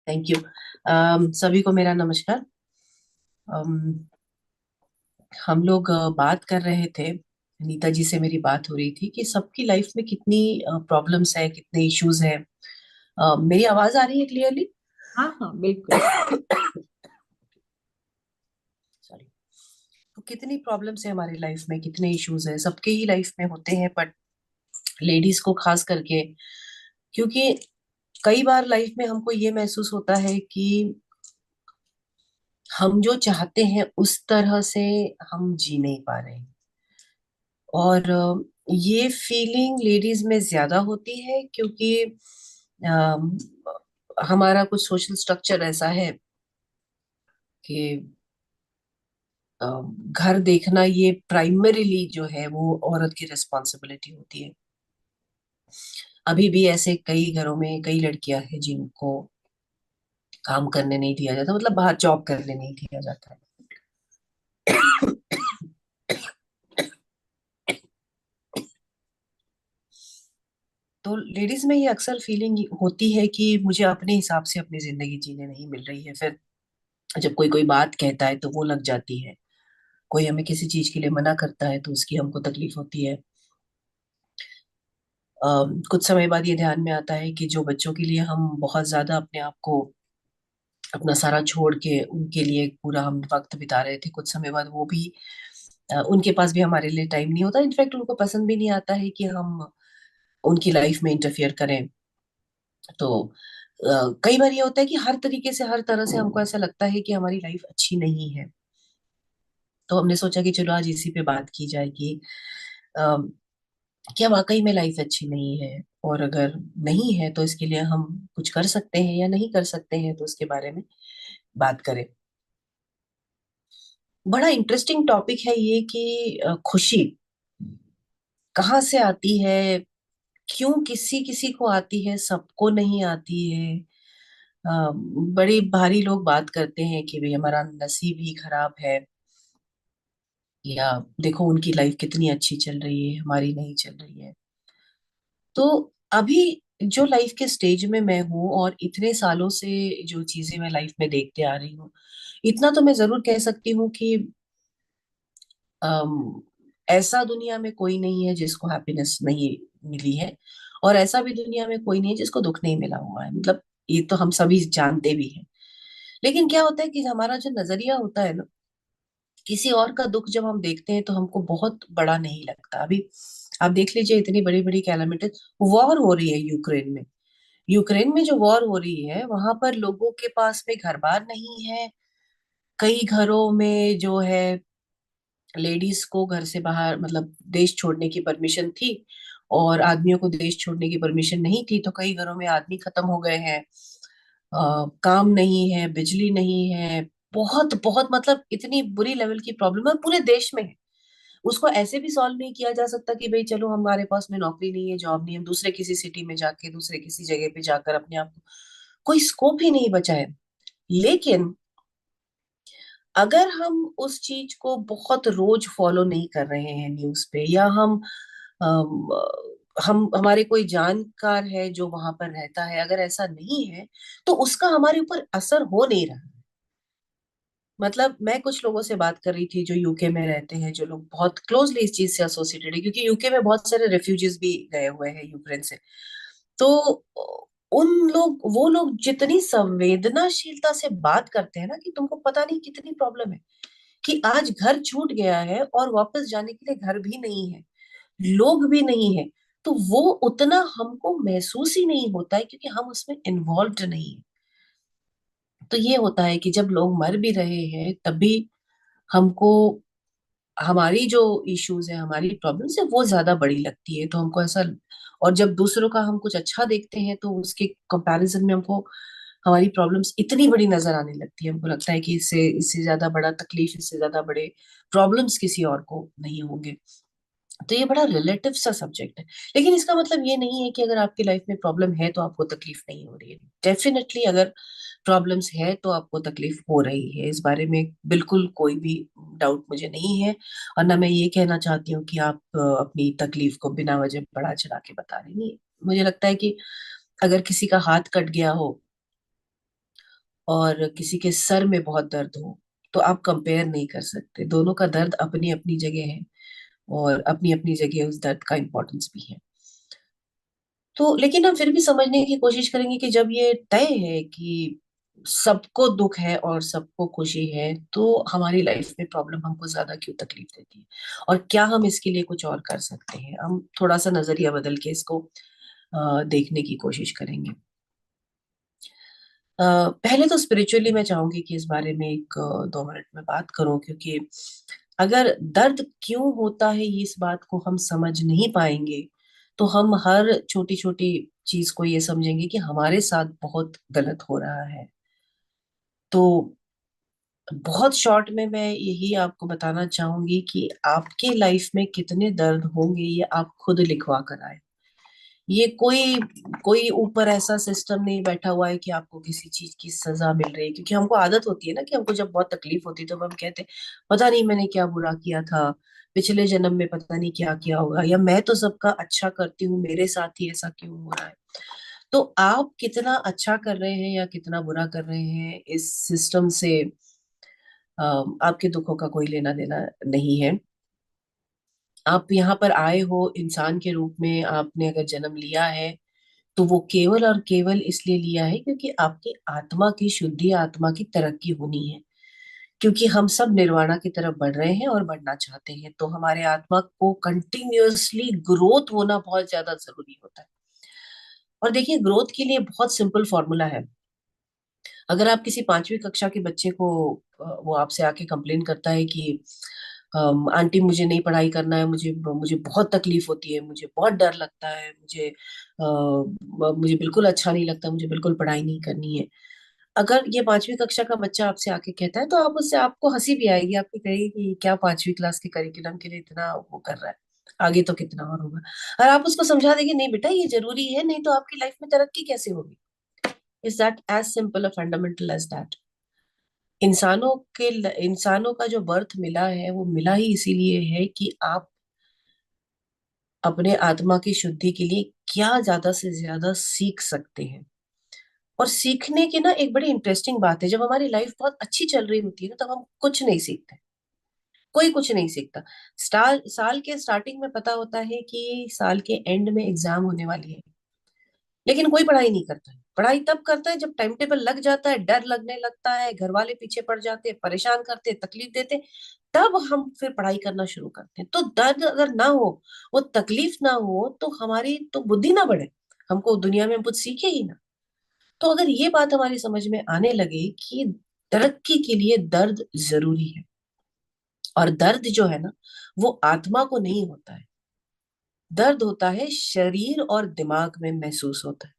Thank you. सभी को मेरा नमस्कार। अम, हम लोग बात कर रहे थे, नीता जी से मेरी बात हो रही थी कि सबकी लाइफ में कितनी प्रॉब्लम्स है, कितने इश्यूज हैं। मेरी आवाज आ रही है क्लियरली? हाँ हाँ, बिल्कुल। सॉरी। तो कितनी प्रॉब्लम्स है हमारी लाइफ में, कितने इश्यूज है, सबके ही लाइफ में होते हैं, बट लेडीज को खास करके। क्योंकि कई बार लाइफ में हमको ये महसूस होता है कि हम जो चाहते हैं उस तरह से हम जी नहीं पा रहे हैं। और ये फीलिंग लेडीज में ज्यादा होती है क्योंकि अम, हमारा कुछ सोशल स्ट्रक्चर ऐसा है कि घर देखना ये प्राइमरीली जो है वो औरत की रिस्पॉन्सिबिलिटी होती है। अभी भी ऐसे कई घरों में कई लड़कियां हैं जिनको काम करने नहीं दिया जाता, मतलब बाहर जॉब करने नहीं दिया जाता है। तो लेडीज में ये अक्सर फीलिंग होती है कि मुझे अपने हिसाब से अपनी जिंदगी जीने नहीं मिल रही है। फिर जब कोई कोई बात कहता है तो वो लग जाती है। कोई हमें किसी चीज के लिए मना करता है तो उसकी हमको तकलीफ होती है। कुछ समय बाद ये ध्यान में आता है कि जो बच्चों के लिए हम बहुत ज्यादा अपने आप को, अपना सारा छोड़ के उनके लिए पूरा हम वक्त बिता रहे थे, कुछ समय बाद वो भी उनके पास भी हमारे लिए टाइम नहीं होता। इनफैक्ट उनको पसंद भी नहीं आता है कि हम उनकी लाइफ में इंटरफियर करें। तो कई बार ये होता है कि हर तरीके से, हर तरह से हमको ऐसा लगता है कि हमारी लाइफ अच्छी नहीं है। तो हमने सोचा कि चलो आज इसी पे बात की जाएगी। अम, क्या वाकई में लाइफ अच्छी नहीं है? और अगर नहीं है तो इसके लिए हम कुछ कर सकते हैं या नहीं कर सकते हैं, तो उसके बारे में बात करें। बड़ा इंटरेस्टिंग टॉपिक है ये कि खुशी कहाँ से आती है, क्यों किसी किसी को आती है, सबको नहीं आती है। बड़ी भारी लोग बात करते हैं कि भाई हमारा नसीब ही खराब है, या देखो उनकी लाइफ कितनी अच्छी चल रही है, हमारी नहीं चल रही है। तो अभी जो लाइफ के स्टेज में मैं हूँ और इतने सालों से जो चीजें मैं लाइफ में देखते आ रही हूँ, इतना तो मैं जरूर कह सकती हूँ कि अम, ऐसा दुनिया में कोई नहीं है जिसको हैप्पीनेस नहीं मिली है, और ऐसा भी दुनिया में कोई नहीं है जिसको दुख नहीं मिला हुआ है। मतलब ये तो हम सभी जानते भी हैं। लेकिन क्या होता है कि हमारा जो नजरिया होता है ना, किसी और का दुख जब हम देखते हैं तो हमको बहुत बड़ा नहीं लगता। अभी आप देख लीजिए, इतनी बड़ी बड़ी कैलामिटी, वॉर हो रही है यूक्रेन में। यूक्रेन में जो वॉर हो रही है वहां पर लोगों के पास में घर बार नहीं है। कई घरों में जो है लेडीज को घर से बाहर, मतलब देश छोड़ने की परमिशन थी, और आदमियों को देश छोड़ने की परमिशन नहीं थी। तो कई घरों में आदमी खत्म हो गए हैं। काम नहीं है, बिजली नहीं है। बहुत बहुत, मतलब इतनी बुरी लेवल की प्रॉब्लम है, पूरे देश में है। उसको ऐसे भी सॉल्व नहीं किया जा सकता कि भाई चलो हमारे पास में नौकरी नहीं है, जॉब नहीं है, हम दूसरे किसी सिटी में जाके, दूसरे किसी जगह पे जाकर अपने आप को, कोई स्कोप ही नहीं बचा है। लेकिन अगर हम उस चीज को बहुत रोज फॉलो नहीं कर रहे हैं न्यूज पे, या अम, हम हमारे कोई जानकार है जो वहां पर रहता है, अगर ऐसा नहीं है, तो उसका हमारे ऊपर असर हो नहीं रहा। मतलब मैं कुछ लोगों से बात कर रही थी जो यूके में रहते हैं, जो लोग बहुत क्लोजली इस चीज से एसोसिएटेड है, क्योंकि यूके में बहुत सारे रेफ्यूजीज भी गए हुए हैं यूक्रेन से। तो उन लोग, वो लोग जितनी संवेदनाशीलता से बात करते हैं ना, कि तुमको पता नहीं कितनी प्रॉब्लम है, कि आज घर छूट गया है और वापस जाने के लिए घर भी नहीं है, लोग भी नहीं है। तो वो उतना हमको महसूस ही नहीं होता है क्योंकि हम उसमें इन्वॉल्व नहीं है। तो ये होता है कि जब लोग मर भी रहे हैं तभी हमको हमारी जो इश्यूज है, हमारी प्रॉब्लम्स है, वो ज्यादा बड़ी लगती है। तो हमको ऐसा, और जब दूसरों का हम कुछ अच्छा देखते हैं तो उसके कंपैरिजन में हमको हमारी प्रॉब्लम्स इतनी बड़ी नजर आने लगती है। हमको लगता है कि इससे इससे ज्यादा बड़ा तकलीफ, इससे ज्यादा बड़े प्रॉब्लम्स किसी और को नहीं होंगे। तो ये बड़ा रिलेटिव सा सब्जेक्ट है। लेकिन इसका मतलब ये नहीं है कि अगर आपकी लाइफ में प्रॉब्लम है तो आपको तकलीफ नहीं हो रही है। डेफिनेटली अगर प्रॉब्लम्स है तो आपको तकलीफ हो रही है, इस बारे में बिल्कुल कोई भी डाउट मुझे नहीं है। और ना मैं ये कहना चाहती हूँ कि आप अपनी तकलीफ को बिना वजह बढ़ा चढ़ा के बता रही नहीं। मुझे लगता है कि अगर किसी का हाथ कट गया हो और किसी के सर में बहुत दर्द हो, तो आप कंपेयर नहीं कर सकते। दोनों का दर्द अपनी अपनी जगह है, और अपनी अपनी जगह उस दर्द का इम्पोर्टेंस भी है। तो लेकिन हम फिर भी समझने की कोशिश करेंगे कि जब ये तय है कि सबको दुख है और सबको खुशी है, तो हमारी लाइफ में प्रॉब्लम हमको ज्यादा क्यों तकलीफ देती है, और क्या हम इसके लिए कुछ और कर सकते हैं। हम थोड़ा सा नजरिया बदल के इसको देखने की कोशिश करेंगे। पहले तो स्पिरिचुअली मैं चाहूंगी कि इस बारे में एक 2 मिनट में बात करूं, क्योंकि अगर दर्द क्यों होता है ये इस बात को हम समझ नहीं पाएंगे, तो हम हर छोटी छोटी चीज को ये समझेंगे कि हमारे साथ बहुत गलत हो रहा है। तो बहुत शॉर्ट में मैं यही आपको बताना चाहूंगी कि आपके लाइफ में कितने दर्द होंगे ये आप खुद लिखवा कर आए। ये कोई कोई ऊपर ऐसा सिस्टम नहीं बैठा हुआ है कि आपको किसी चीज की सजा मिल रही है। क्योंकि हमको आदत होती है ना कि हमको जब बहुत तकलीफ होती है तो हम कहते हैं पता नहीं मैंने क्या बुरा किया था, पिछले जन्म में पता नहीं क्या किया होगा, या मैं तो सबका अच्छा करती हूँ, मेरे साथ ही ऐसा क्यों हो रहा है। तो आप कितना अच्छा कर रहे हैं या कितना बुरा कर रहे हैं, इस सिस्टम से आपके दुखों का कोई लेना देना नहीं है। आप यहाँ पर आए हो इंसान के रूप में, आपने अगर जन्म लिया है तो वो केवल और केवल इसलिए लिया है क्योंकि आपकी आत्मा की शुद्धि, आत्मा की तरक्की होनी है। क्योंकि हम सब निर्वाणा की तरफ बढ़ रहे हैं और बढ़ना चाहते हैं, तो हमारे आत्मा को कंटिन्यूअसली ग्रोथ होना बहुत ज्यादा जरूरी होता है। और देखिए, ग्रोथ के लिए बहुत सिंपल फॉर्मूला है। अगर आप किसी 5वीं कक्षा के बच्चे को वो आपसे आके कंप्लेन करता है कि आंटी मुझे नहीं पढ़ाई करना है, मुझे मुझे बहुत तकलीफ होती है, मुझे बहुत डर लगता है, मुझे बिल्कुल अच्छा नहीं लगता, मुझे बिल्कुल पढ़ाई नहीं करनी है। अगर ये 5वीं कक्षा का बच्चा आपसे आके कहता है, तो आप उससे आपको हंसी भी आएगी, आपको कहेगी कि क्या 5वीं क्लास के करिकुलम के लिए इतना वो कर रहा है, आगे तो कितना और होगा। और आप उसको समझा देंगे नहीं बेटा ये जरूरी है, नहीं तो आपकी लाइफ में तरक्की कैसे होगी। Is that as simple a fundamental as that. इंसानों के इंसानों का जो बर्थ मिला है वो मिला ही इसीलिए है कि आप अपने आत्मा की शुद्धि के लिए क्या ज्यादा से ज्यादा सीख सकते हैं। और सीखने की ना एक बड़ी इंटरेस्टिंग बात है, जब हमारी लाइफ बहुत अच्छी चल रही होती है ना, तब हम कुछ नहीं सीखते। कोई कुछ नहीं सीखता। साल के स्टार्टिंग में पता होता है कि साल के एंड में एग्जाम होने वाली है, लेकिन कोई पढ़ाई नहीं करता है। पढ़ाई तब करता है जब टाइम टेबल लग जाता है, डर लगने लगता है, घर वाले पीछे पड़ जाते हैं, परेशान करते हैं, तकलीफ देते हैं, तब हम फिर पढ़ाई करना शुरू करते हैं। तो दर्द अगर ना हो, वो तकलीफ ना हो, तो हमारी तो बुद्धि ना बढ़े, हमको दुनिया में हम कुछ सीखे ही ना। तो अगर ये बात हमारी समझ में आने लगे कि तरक्की के लिए दर्द जरूरी है, और दर्द जो है ना वो आत्मा को नहीं होता है, दर्द होता है शरीर और दिमाग में महसूस होता है।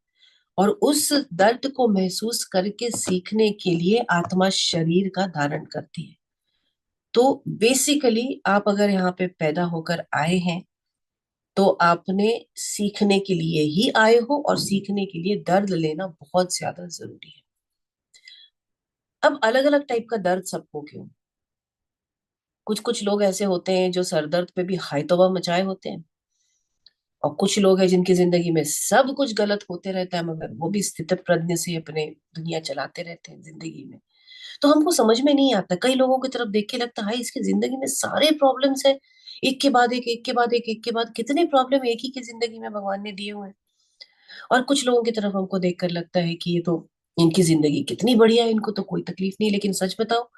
और उस दर्द को महसूस करके सीखने के लिए आत्मा शरीर का धारण करती है। तो बेसिकली आप अगर यहाँ पे पैदा होकर आए हैं, तो आपने सीखने के लिए ही आए हो, और सीखने के लिए दर्द लेना बहुत ज्यादा जरूरी है। अब अलग अलग टाइप का दर्द सबको क्यों। कुछ कुछ लोग ऐसे होते हैं जो सर दर्द पे भी हाय तौबा मचाए होते हैं, और कुछ लोग हैं जिनकी जिंदगी में सब कुछ गलत होते रहता है, मगर वो भी स्थित प्रज्ञ से अपने दुनिया चलाते रहते हैं जिंदगी में। तो हमको समझ में नहीं आता, कई लोगों की तरफ देख के लगता है इसकी जिंदगी में सारे प्रॉब्लम्स है, एक के बाद एक, एक के बाद एक, एक के बाद कितने प्रॉब्लम एक ही की जिंदगी में भगवान ने दिए हुए हैं। और कुछ लोगों की तरफ हमको देखकर लगता है कि ये तो इनकी जिंदगी कितनी बढ़िया है, इनको तो कोई तकलीफ नहीं। लेकिन सच बताओ,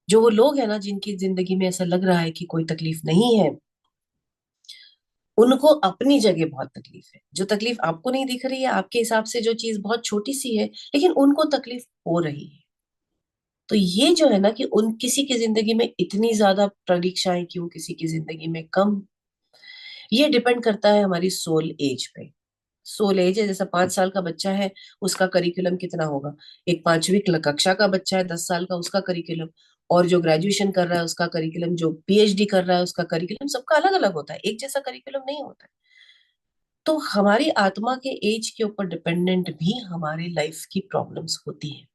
जो वो लोग हैं ना जिनकी जिंदगी में ऐसा लग रहा है कि कोई तकलीफ नहीं है, उनको अपनी जगह बहुत तकलीफ है। जो तकलीफ आपको नहीं दिख रही है, आपके हिसाब से जो चीज बहुत छोटी सी है, लेकिन उनको तकलीफ हो रही है। तो ये जो है ना कि उन किसी की जिंदगी में इतनी ज्यादा परीक्षाएं क्यों, किसी की जिंदगी में कम, ये डिपेंड करता है हमारी सोल एज पे। सोल एज है, जैसा 5 साल का बच्चा है उसका करिकुलम कितना होगा, एक 5वीं कक्षा का बच्चा है 10 साल का, उसका करिकुलम, और जो ग्रेजुएशन कर रहा है उसका करिकुलम, जो पीएचडी कर रहा है उसका करिकुलम, सबका अलग अलग होता है, एक जैसा करिकुलम नहीं होता है। तो हमारी आत्मा के एज के ऊपर डिपेंडेंट भी हमारी लाइफ की प्रॉब्लम्स होती है।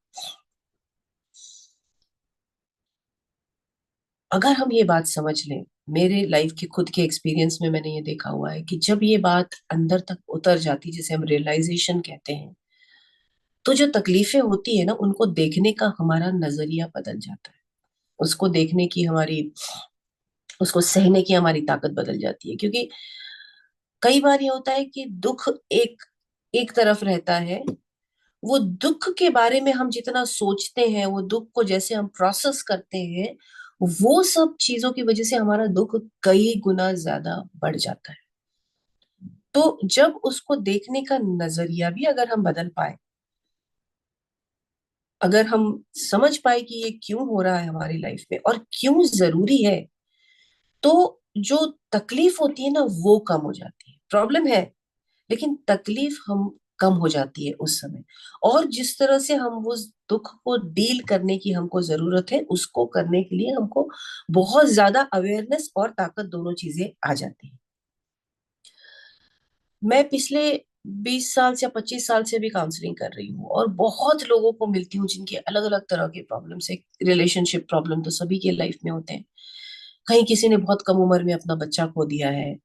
अगर हम ये बात समझ लें, मेरे लाइफ के खुद के एक्सपीरियंस में मैंने ये देखा हुआ है कि जब ये बात अंदर तक उतर जाती, जिसे हम रियलाइजेशन कहते हैं, तो जो तकलीफें होती है ना, उनको देखने का हमारा नजरिया बदल जाता है। उसको देखने की हमारी, उसको सहने की हमारी ताकत बदल जाती है। क्योंकि कई बार ये होता है कि दुख एक एक तरफ रहता है, वो दुख के बारे में हम जितना सोचते हैं, वो दुख को जैसे हम प्रोसेस करते हैं, वो सब चीजों की वजह से हमारा दुख कई गुना ज्यादा बढ़ जाता है। तो जब उसको देखने का नजरिया भी अगर हम बदल पाए, अगर हम समझ पाए कि ये क्यों हो रहा है हमारी लाइफ में और क्यों जरूरी है, तो जो तकलीफ होती है ना, वो कम हो जाती है। प्रॉब्लम है, लेकिन तकलीफ हम कम हो जाती है उस समय। और जिस तरह से हम उस दुख को डील करने की हमको जरूरत है, उसको करने के लिए हमको बहुत ज्यादा अवेयरनेस और ताकत, दोनों चीजें आ जाती हैं। मैं पिछले 20 साल से 25 साल से भी काउंसलिंग कर रही हूँ, और बहुत लोगों को मिलती हूँ जिनके अलग अलग तरह के प्रॉब्लम्स है। रिलेशनशिप प्रॉब्लम तो सभी के लाइफ में होते हैं। कहीं किसी ने बहुत कम उम्र में अपना बच्चा खो दिया है,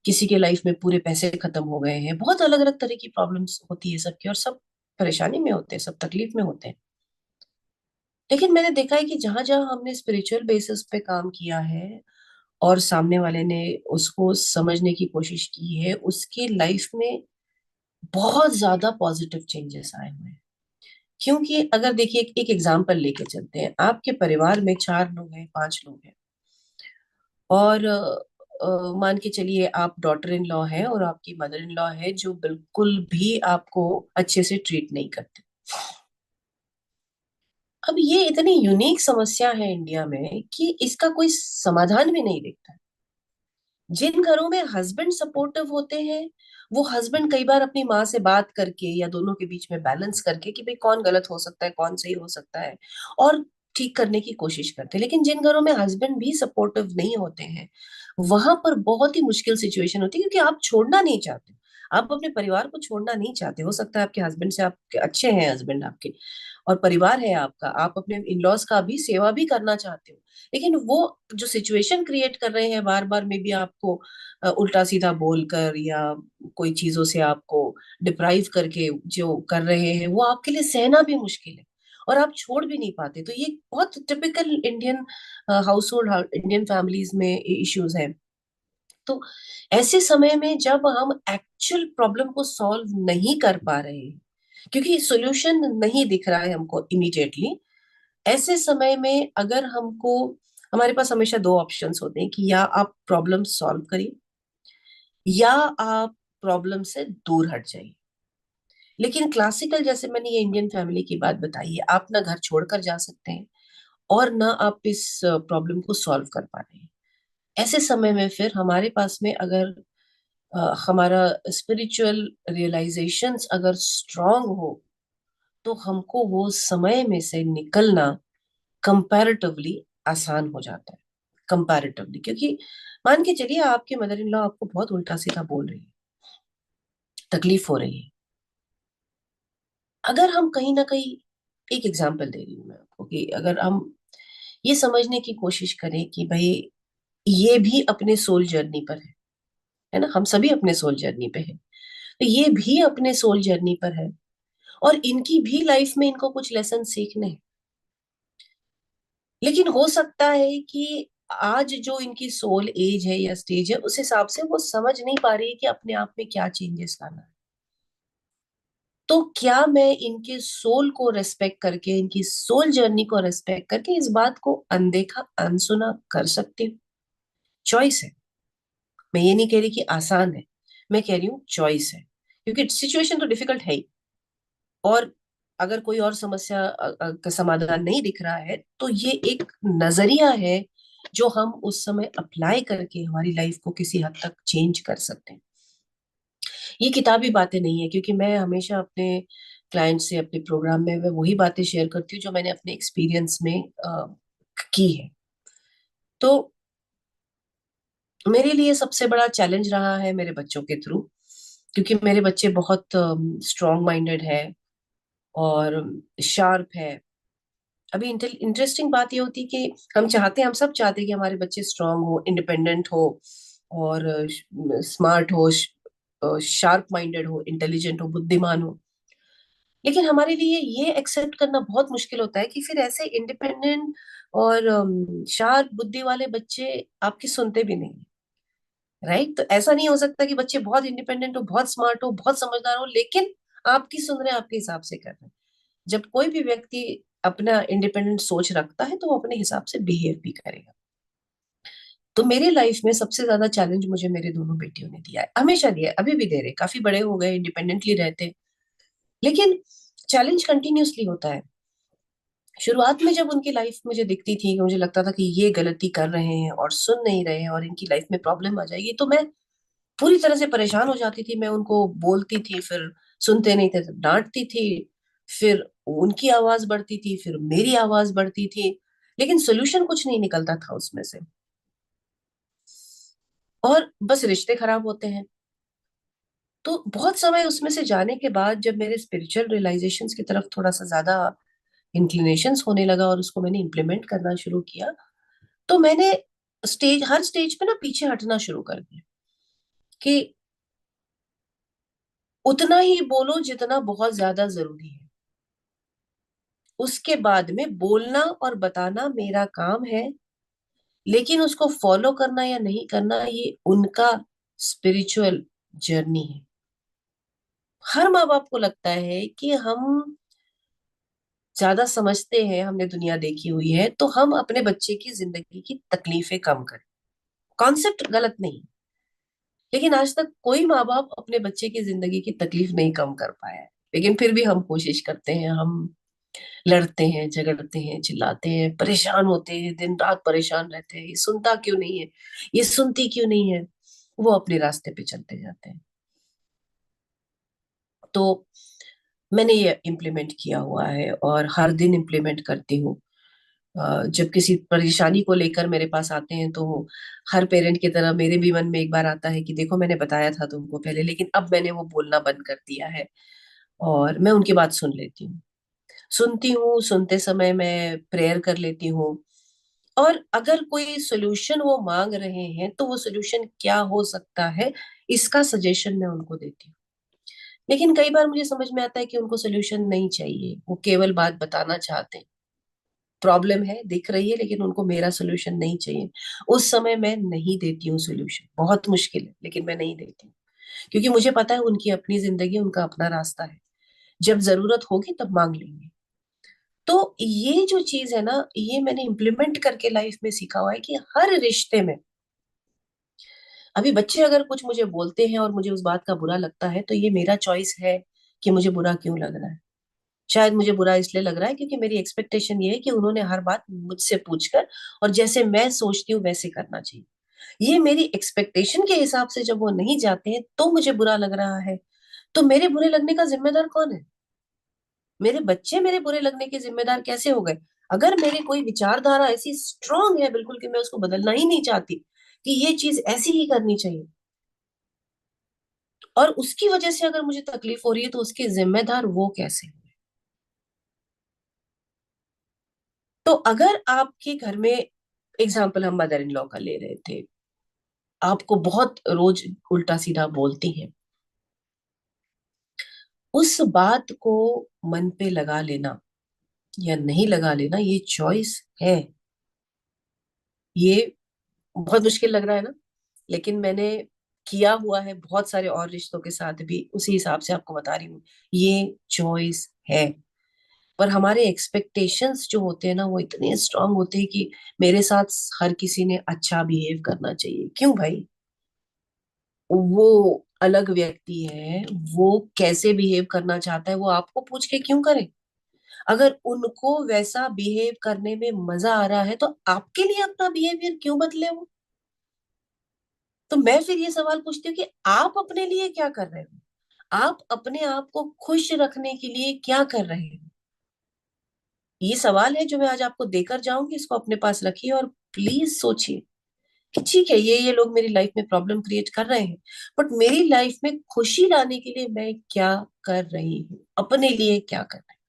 किसी के लाइफ में पूरे पैसे खत्म हो गए हैं। बहुत अलग अलग तरह की प्रॉब्लम्स होती है सबकी, और सब परेशानी में होते हैं, सब तकलीफ में होते हैं। लेकिन मैंने देखा है कि जहां जहां हमने स्पिरिचुअल बेसिस पे काम किया है, और सामने वाले ने उसको समझने की कोशिश की है, उसके लाइफ में बहुत ज्यादा पॉजिटिव चेंजेस आए हुए हैं। क्योंकि अगर देखिए, एक एग्जांपल लेके चलते हैं। आपके परिवार में 4 लोग हैं, 5 लोग हैं, और मान के चलिए आप डॉटर इन लॉ है और आपकी मदर इन लॉ है, जो बिल्कुल भी आपको अच्छे से ट्रीट नहीं करते। अब ये इतनी यूनिक समस्या है इंडिया में कि इसका कोई समाधान भी नहीं दिखता है। जिन घरों में हस्बैंड सपोर्टिव होते हैं, वो हस्बैंड कई बार अपनी माँ से बात करके या दोनों के बीच में बैलेंस करके कि भाई कौन गलत हो सकता है, कौन सही हो सकता है, और ठीक करने की कोशिश करते हैं। लेकिन जिन घरों में हस्बैंड भी सपोर्टिव नहीं होते हैं, वहां पर बहुत ही मुश्किल सिचुएशन होती है। क्योंकि आप छोड़ना नहीं चाहते, आप अपने परिवार को छोड़ना नहीं चाहते। हो सकता है आपके हस्बैंड से आपके अच्छे हैं, हस्बैंड आपके, और परिवार है आपका, आप अपने इन लॉज का भी सेवा भी करना चाहते हो। लेकिन वो जो सिचुएशन क्रिएट कर रहे हैं बार बार, में भी आपको उल्टा सीधा बोलकर या कोई चीजों से आपको डिप्राइव करके जो कर रहे हैं, वो आपके लिए सहना भी मुश्किल है, और आप छोड़ भी नहीं पाते। तो ये बहुत typical Indian house hold, Indian families में इश्यूज हैं। तो ऐसे समय में जब हम एक्चुअल प्रॉब्लम को सॉल्व नहीं कर पा रहे हैं, क्योंकि सॉल्यूशन नहीं दिख रहा है हमको इमीडिएटली, ऐसे समय में अगर हमको, हमारे पास हमेशा दो ऑप्शंस होते हैं कि या आप प्रॉब्लम सॉल्व करिए, या आप प्रॉब्लम से दूर हट जाइए। लेकिन क्लासिकल, जैसे मैंने ये इंडियन फैमिली की बात बताई है, आप ना घर छोड़कर जा सकते हैं, और ना आप इस प्रॉब्लम को सॉल्व कर पा रहे हैं। ऐसे समय में फिर हमारे पास में अगर हमारा स्पिरिचुअल रियलाइजेशंस अगर स्ट्रांग हो, तो हमको वो समय में से निकलना कंपैरेटिवली आसान हो जाता है। कंपैरेटिवली, क्योंकि मान के चलिए आपके मदर इन लॉ आपको बहुत उल्टा सीधा बोल रही है, तकलीफ हो रही है। अगर हम कहीं ना कहीं, एक एग्जांपल दे रही हूँ मैं आपको, कि अगर हम ये समझने की कोशिश करें कि भाई ये भी अपने सोल जर्नी पर है ना, हम सभी अपने सोल जर्नी पे हैं, तो ये भी अपने सोल जर्नी पर है, और इनकी भी लाइफ में इनको कुछ लेसन सीखने हैं। लेकिन हो सकता है कि आज जो इनकी सोल एज है या स्टेज है, उस हिसाब से वो समझ नहीं पा रही है कि अपने आप में क्या चेंजेस लाना है। तो क्या मैं इनके सोल को रेस्पेक्ट करके, इनकी सोल जर्नी को रेस्पेक्ट करके, इस बात को अनदेखा अनसुना कर सकती हूँ? चॉइस है। मैं ये नहीं कह रही कि आसान है, मैं कह रही हूँ चॉइस है। क्योंकि सिचुएशन तो डिफिकल्ट है ही, और अगर कोई और समस्या का समाधान नहीं दिख रहा है, तो ये एक नजरिया है जो हम उस समय अप्लाई करके हमारी लाइफ को किसी हद तक चेंज कर सकते हैं। ये किताबी बातें नहीं है, क्योंकि मैं हमेशा अपने क्लाइंट से, अपने प्रोग्राम में मैं वही बातें शेयर करती हूँ जो मैंने अपने एक्सपीरियंस में की है। तो मेरे लिए सबसे बड़ा चैलेंज रहा है मेरे बच्चों के थ्रू, क्योंकि मेरे बच्चे बहुत स्ट्रांग माइंडेड है और शार्प है। अभी इंटरेस्टिंग बात ये होती है कि हम चाहते हैं, हम सब चाहते हैं कि हमारे बच्चे स्ट्रांग हो, इंडिपेंडेंट हो, और स्मार्ट हो, शार्प माइंडेड हो, इंटेलिजेंट हो, बुद्धिमान हो। लेकिन हमारे लिए ये एक्सेप्ट करना बहुत मुश्किल होता है कि फिर ऐसे इंडिपेंडेंट और शार्प बुद्धि वाले बच्चे आपकी सुनते भी नहीं, राइट? तो ऐसा नहीं हो सकता कि बच्चे बहुत इंडिपेंडेंट हो, बहुत स्मार्ट हो, बहुत समझदार हो, लेकिन आपकी सुन रहे हैं, आपके हिसाब से कर रहे हैं। जब कोई भी व्यक्ति अपना इंडिपेंडेंट सोच रखता है तो वो अपने हिसाब से बिहेव भी करेगा। तो मेरी लाइफ में सबसे ज्यादा चैलेंज मुझे मेरे दोनों बेटियों ने दिया है, हमेशा दिया है, अभी भी दे रहे, काफी बड़े हो गए, इंडिपेंडेंटली रहते हैं, लेकिन चैलेंज कंटिन्यूअसली होता है। शुरुआत में जब उनकी लाइफ मुझे दिखती थी, कि मुझे लगता था कि ये गलती कर रहे हैं और सुन नहीं रहे हैं और इनकी लाइफ में प्रॉब्लम आ जाएगी, तो मैं पूरी तरह से परेशान हो जाती थी। मैं उनको बोलती थी, फिर सुनते नहीं थे तो डांटती थी, फिर उनकी आवाज बढ़ती थी, फिर मेरी आवाज बढ़ती थी, लेकिन सोल्यूशन कुछ नहीं निकलता था उसमें से, और बस रिश्ते खराब होते हैं। तो बहुत समय उसमें से जाने के बाद जब मेरे स्पिरिचुअल रियलाइजेशंस की तरफ थोड़ा सा ज्यादा इंक्लिनेशंस होने लगा और उसको मैंने इम्प्लीमेंट करना शुरू किया, तो मैंने हर स्टेज पे ना पीछे हटना शुरू कर दिया, कि उतना ही बोलो जितना बहुत ज्यादा जरूरी है। उसके बाद में बोलना और बताना मेरा काम है, लेकिन उसको फॉलो करना या नहीं करना ये उनका स्पिरिचुअल जर्नी है। हर माँ बाप को लगता है कि हम ज्यादा समझते हैं, हमने दुनिया देखी हुई है, तो हम अपने बच्चे की जिंदगी की तकलीफें कम करें। कॉन्सेप्ट गलत नहीं, लेकिन आज तक कोई माँ बाप अपने बच्चे की जिंदगी की तकलीफ नहीं कम कर पाया है। लेकिन फिर भी हम कोशिश करते हैं, हम लड़ते हैं, झगड़ते हैं, चिल्लाते हैं, परेशान होते हैं, दिन रात परेशान रहते हैं, ये सुनता क्यों नहीं है, ये सुनती क्यों नहीं है। वो अपने रास्ते पे चलते जाते हैं। तो मैंने ये इम्प्लीमेंट किया हुआ है और हर दिन इम्प्लीमेंट करती हूँ। जब किसी परेशानी को लेकर मेरे पास आते हैं तो हर पेरेंट की तरह मेरे भी मन में एक बार आता है कि देखो मैंने बताया था तुमको पहले, लेकिन अब मैंने वो बोलना बंद कर दिया है, और मैं उनकी बात सुन लेती हूँ। सुनती हूँ, सुनते समय मैं प्रेयर कर लेती हूँ, और अगर कोई सोल्यूशन वो मांग रहे हैं तो वो सोल्यूशन क्या हो सकता है, इसका सजेशन मैं उनको देती हूँ। लेकिन कई बार मुझे समझ में आता है कि उनको सोल्यूशन नहीं चाहिए, वो केवल बात बताना चाहते हैं। प्रॉब्लम है, दिख रही है, लेकिन उनको मेरा सोल्यूशन नहीं चाहिए। उस समय मैं नहीं देती हूँ सोल्यूशन, बहुत मुश्किल है लेकिन मैं नहीं देती हूँ, क्योंकि मुझे पता है उनकी अपनी जिंदगी, उनका अपना रास्ता है, जब जरूरत होगी तब मांग लेंगे। तो ये जो चीज है ना, ये मैंने इम्प्लीमेंट करके लाइफ में सीखा हुआ है कि हर रिश्ते में, अभी बच्चे अगर कुछ मुझे बोलते हैं और मुझे उस बात का बुरा लगता है, तो ये मेरा चॉइस है कि मुझे बुरा क्यों लग रहा है। शायद मुझे बुरा इसलिए लग रहा है क्योंकि मेरी एक्सपेक्टेशन ये है कि उन्होंने हर बात मुझसे पूछकर और जैसे मैं सोचती हूँ वैसे करना चाहिए। ये मेरी एक्सपेक्टेशन के हिसाब से जब वो नहीं जाते हैं तो मुझे बुरा लग रहा है। तो मेरे बुरे लगने का जिम्मेदार कौन है? मेरे बच्चे मेरे बुरे लगने के जिम्मेदार कैसे हो गए? अगर मेरी कोई विचारधारा ऐसी स्ट्रांग है बिल्कुल कि मैं उसको बदलना ही नहीं चाहती, कि ये चीज ऐसी ही करनी चाहिए, और उसकी वजह से अगर मुझे तकलीफ हो रही है, तो उसके जिम्मेदार वो कैसे हुए? तो अगर आपके घर में, एग्जाम्पल हम मदर इन लॉ का ले रहे थे, आपको बहुत रोज उल्टा सीधा बोलती हैं, उस बात को मन पे लगा लेना या नहीं लगा लेना ये चॉइस है। ये बहुत मुश्किल लग रहा है ना, लेकिन मैंने किया हुआ है बहुत सारे और रिश्तों के साथ भी, उसी हिसाब से आपको बता रही हूँ। ये चॉइस है। पर हमारे एक्सपेक्टेशंस जो होते हैं ना, वो इतने स्ट्रांग होते हैं कि मेरे साथ हर किसी ने अच्छा बिहेव करना चाहिए। क्यों भाई? वो अलग व्यक्ति है, वो कैसे बिहेव करना चाहता है वो आपको पूछ के क्यों करे? अगर उनको वैसा बिहेव करने में मजा आ रहा है तो आपके लिए अपना बिहेवियर क्यों बदले वो? तो मैं फिर ये सवाल पूछती हूँ कि आप अपने लिए क्या कर रहे हो? आप अपने आप को खुश रखने के लिए क्या कर रहे हो? ये सवाल है जो मैं आज आपको देकर जाऊंगी, इसको अपने पास रखिए और प्लीज सोचिए कि ठीक है, ये लोग मेरी लाइफ में प्रॉब्लम क्रिएट कर रहे हैं, बट मेरी लाइफ में खुशी लाने के लिए मैं क्या कर रही हूँ, अपने लिए क्या कर रही हूँ?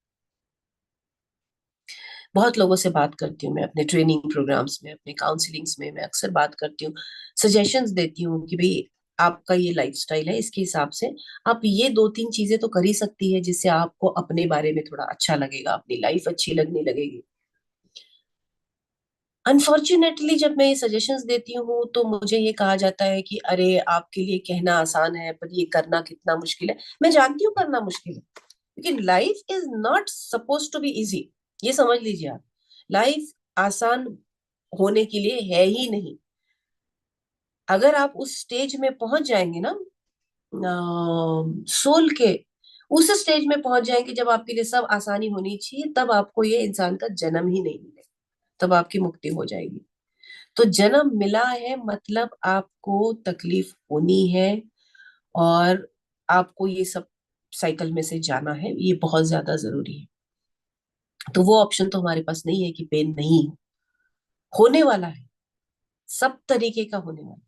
बहुत लोगों से बात करती हूँ मैं, अपने ट्रेनिंग प्रोग्राम्स में, अपने काउंसलिंग्स में मैं अक्सर बात करती हूँ, सजेशंस देती हूँ कि भाई आपका ये लाइफस्टाइल है, इसके हिसाब से आप ये दो तीन चीजें तो कर ही सकती है जिससे आपको अपने बारे में थोड़ा अच्छा लगेगा, अपनी लाइफ अच्छी लगने लगेगी। अनफॉर्चुनेटली जब मैं ये सजेशंस देती हूँ तो मुझे ये कहा जाता है कि अरे आपके लिए कहना आसान है पर ये करना कितना मुश्किल है। मैं जानती हूँ करना मुश्किल है, लेकिन life is not suppose to be easy. ये समझ लीजिए आप, लाइफ आसान होने के लिए है ही नहीं। अगर आप उस स्टेज में पहुंच जाएंगे ना, सोल के उस स्टेज में पहुंच जाएंगे जब आपके लिए सब आसानी होनी चाहिए, तब आपको ये इंसान का जन्म ही नहीं मिलेगा, तब आपकी मुक्ति हो जाएगी। तो जन्म मिला है मतलब आपको तकलीफ होनी है, और आपको ये सब साइकिल में से जाना है, ये बहुत ज्यादा जरूरी है। तो वो ऑप्शन तो हमारे पास नहीं है कि पेन नहीं हो, होने वाला है, सब तरीके का होने वाला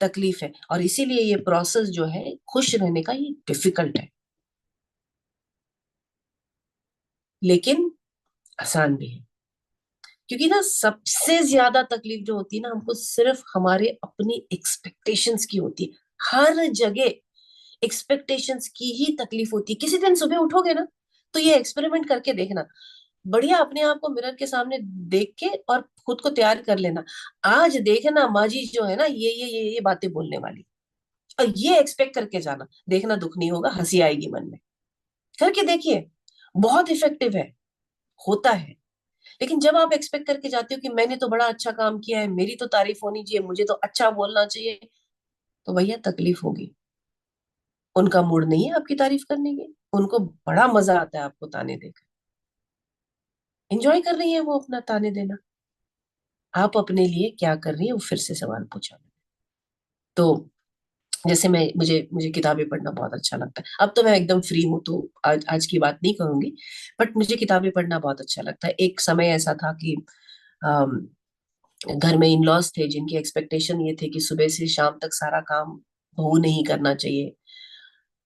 तकलीफ है। और इसीलिए ये प्रोसेस जो है खुश रहने का, ये डिफिकल्ट है, लेकिन आसान भी है। क्योंकि ना सबसे ज्यादा तकलीफ जो होती है ना हमको, सिर्फ हमारे अपनी एक्सपेक्टेशंस की होती है। हर जगह एक्सपेक्टेशंस की ही तकलीफ होती है। किसी दिन सुबह उठोगे ना, तो ये एक्सपेरिमेंट करके देखना, बढ़िया अपने आप को मिरर के सामने देख के और खुद को तैयार कर लेना। आज देखना माँ जी जो है ना, ये बातें बोलने वाली, और ये एक्सपेक्ट करके जाना, देखना दुख नहीं होगा, हंसी आएगी मन में। करके देखिए, बहुत इफेक्टिव है, होता है। लेकिन जब आप एक्सपेक्ट करके जाते हो कि मैंने तो बड़ा अच्छा काम किया है, मेरी तो तारीफ होनी चाहिए, मुझे तो अच्छा बोलना चाहिए, तो भैया तकलीफ होगी। उनका मूड नहीं है आपकी तारीफ करने की, उनको बड़ा मजा आता है आपको ताने देकर, एंजॉय कर रही है वो अपना ताने देना। आप अपने लिए क्या कर रही है, वो फिर से सवाल पूछा। तो जैसे मैं मुझे मुझे किताबें पढ़ना बहुत अच्छा लगता है। अब तो मैं एकदम फ्री हूँ तो आज की बात नहीं करूंगी, बट मुझे किताबें पढ़ना बहुत अच्छा लगता है। एक समय ऐसा था कि अम, घर में इन लॉज थे जिनकी एक्सपेक्टेशन ये थे कि सुबह से शाम तक सारा काम बहू नहीं करना चाहिए।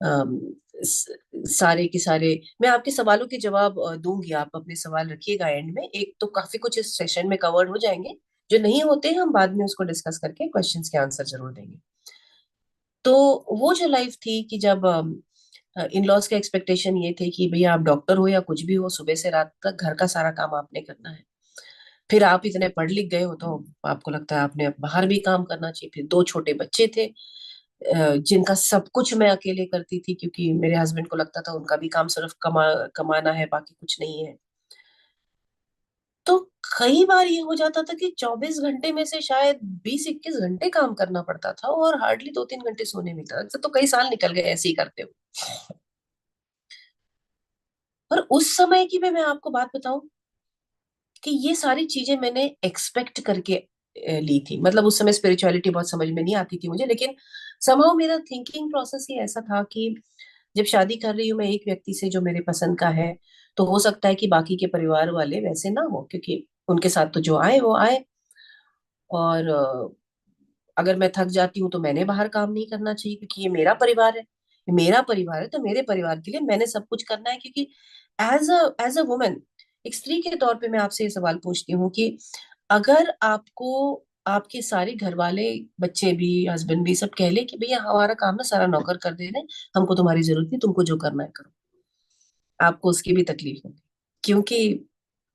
अम, सारे के सारे, मैं आपके सवालों के जवाब दूंगी, आप अपने सवाल रखिएगा एंड में। एक तो काफी कुछ इस सेशन में कवर्ड हो जाएंगे, जो नहीं होते हैं हम बाद में उसको डिस्कस करके क्वेश्चंस के आंसर जरूर देंगे। तो वो जो लाइफ थी कि जब इन लॉज के एक्सपेक्टेशन ये थे कि भैया आप डॉक्टर हो या कुछ भी हो, सुबह से रात तक घर का सारा काम आपने करना है। फिर आप इतने पढ़ लिख गए हो तो आपको लगता है आपने बाहर भी काम करना चाहिए। फिर दो छोटे बच्चे थे जिनका सब कुछ मैं अकेले करती थी, क्योंकि मेरे हस्बैंड को लगता था उनका भी काम सिर्फ कमाना है, बाकी कुछ नहीं है। तो कई बार ये हो जाता था कि 24 घंटे में से शायद 20-21 घंटे काम करना पड़ता था, और हार्डली 2-3 घंटे सोने मिलता था। तो कई साल निकल गए ऐसे ही करते हुए। और उस समय की भी मैं आपको बात बताऊं कि ये सारी चीजें मैंने एक्सपेक्ट करके ली थी। मतलब उस समय स्पिरिचुअलिटी बहुत समझ में नहीं आती थी मुझे, लेकिन समहाउ मेरा थिंकिंग प्रोसेस ही ऐसा था कि जब शादी कर रही हूँ मैं एक व्यक्ति से जो मेरे पसंद का है, तो हो सकता है कि बाकी के परिवार वाले वैसे ना हो, क्योंकि उनके साथ तो जो आए वो आए। और अगर मैं थक जाती हूँ तो मैंने बाहर काम नहीं करना चाहिए, क्योंकि ये मेरा परिवार है। ये मेरा परिवार है तो मेरे परिवार के लिए मैंने सब कुछ करना है। क्योंकि एज अ वुमेन, एक स्त्री के तौर पे मैं आपसे ये सवाल पूछती हूँ कि अगर आपको आपके सारे घर वाले, बच्चे भी, हस्बैंड भी, सब कह ले कि भैया हमारा काम ना सारा नौकर कर दे रहे हैं, हमको तुम्हारी जरूरत नहीं, तुमको जो करना है करो, आपको उसकी भी तकलीफ होगी। क्योंकि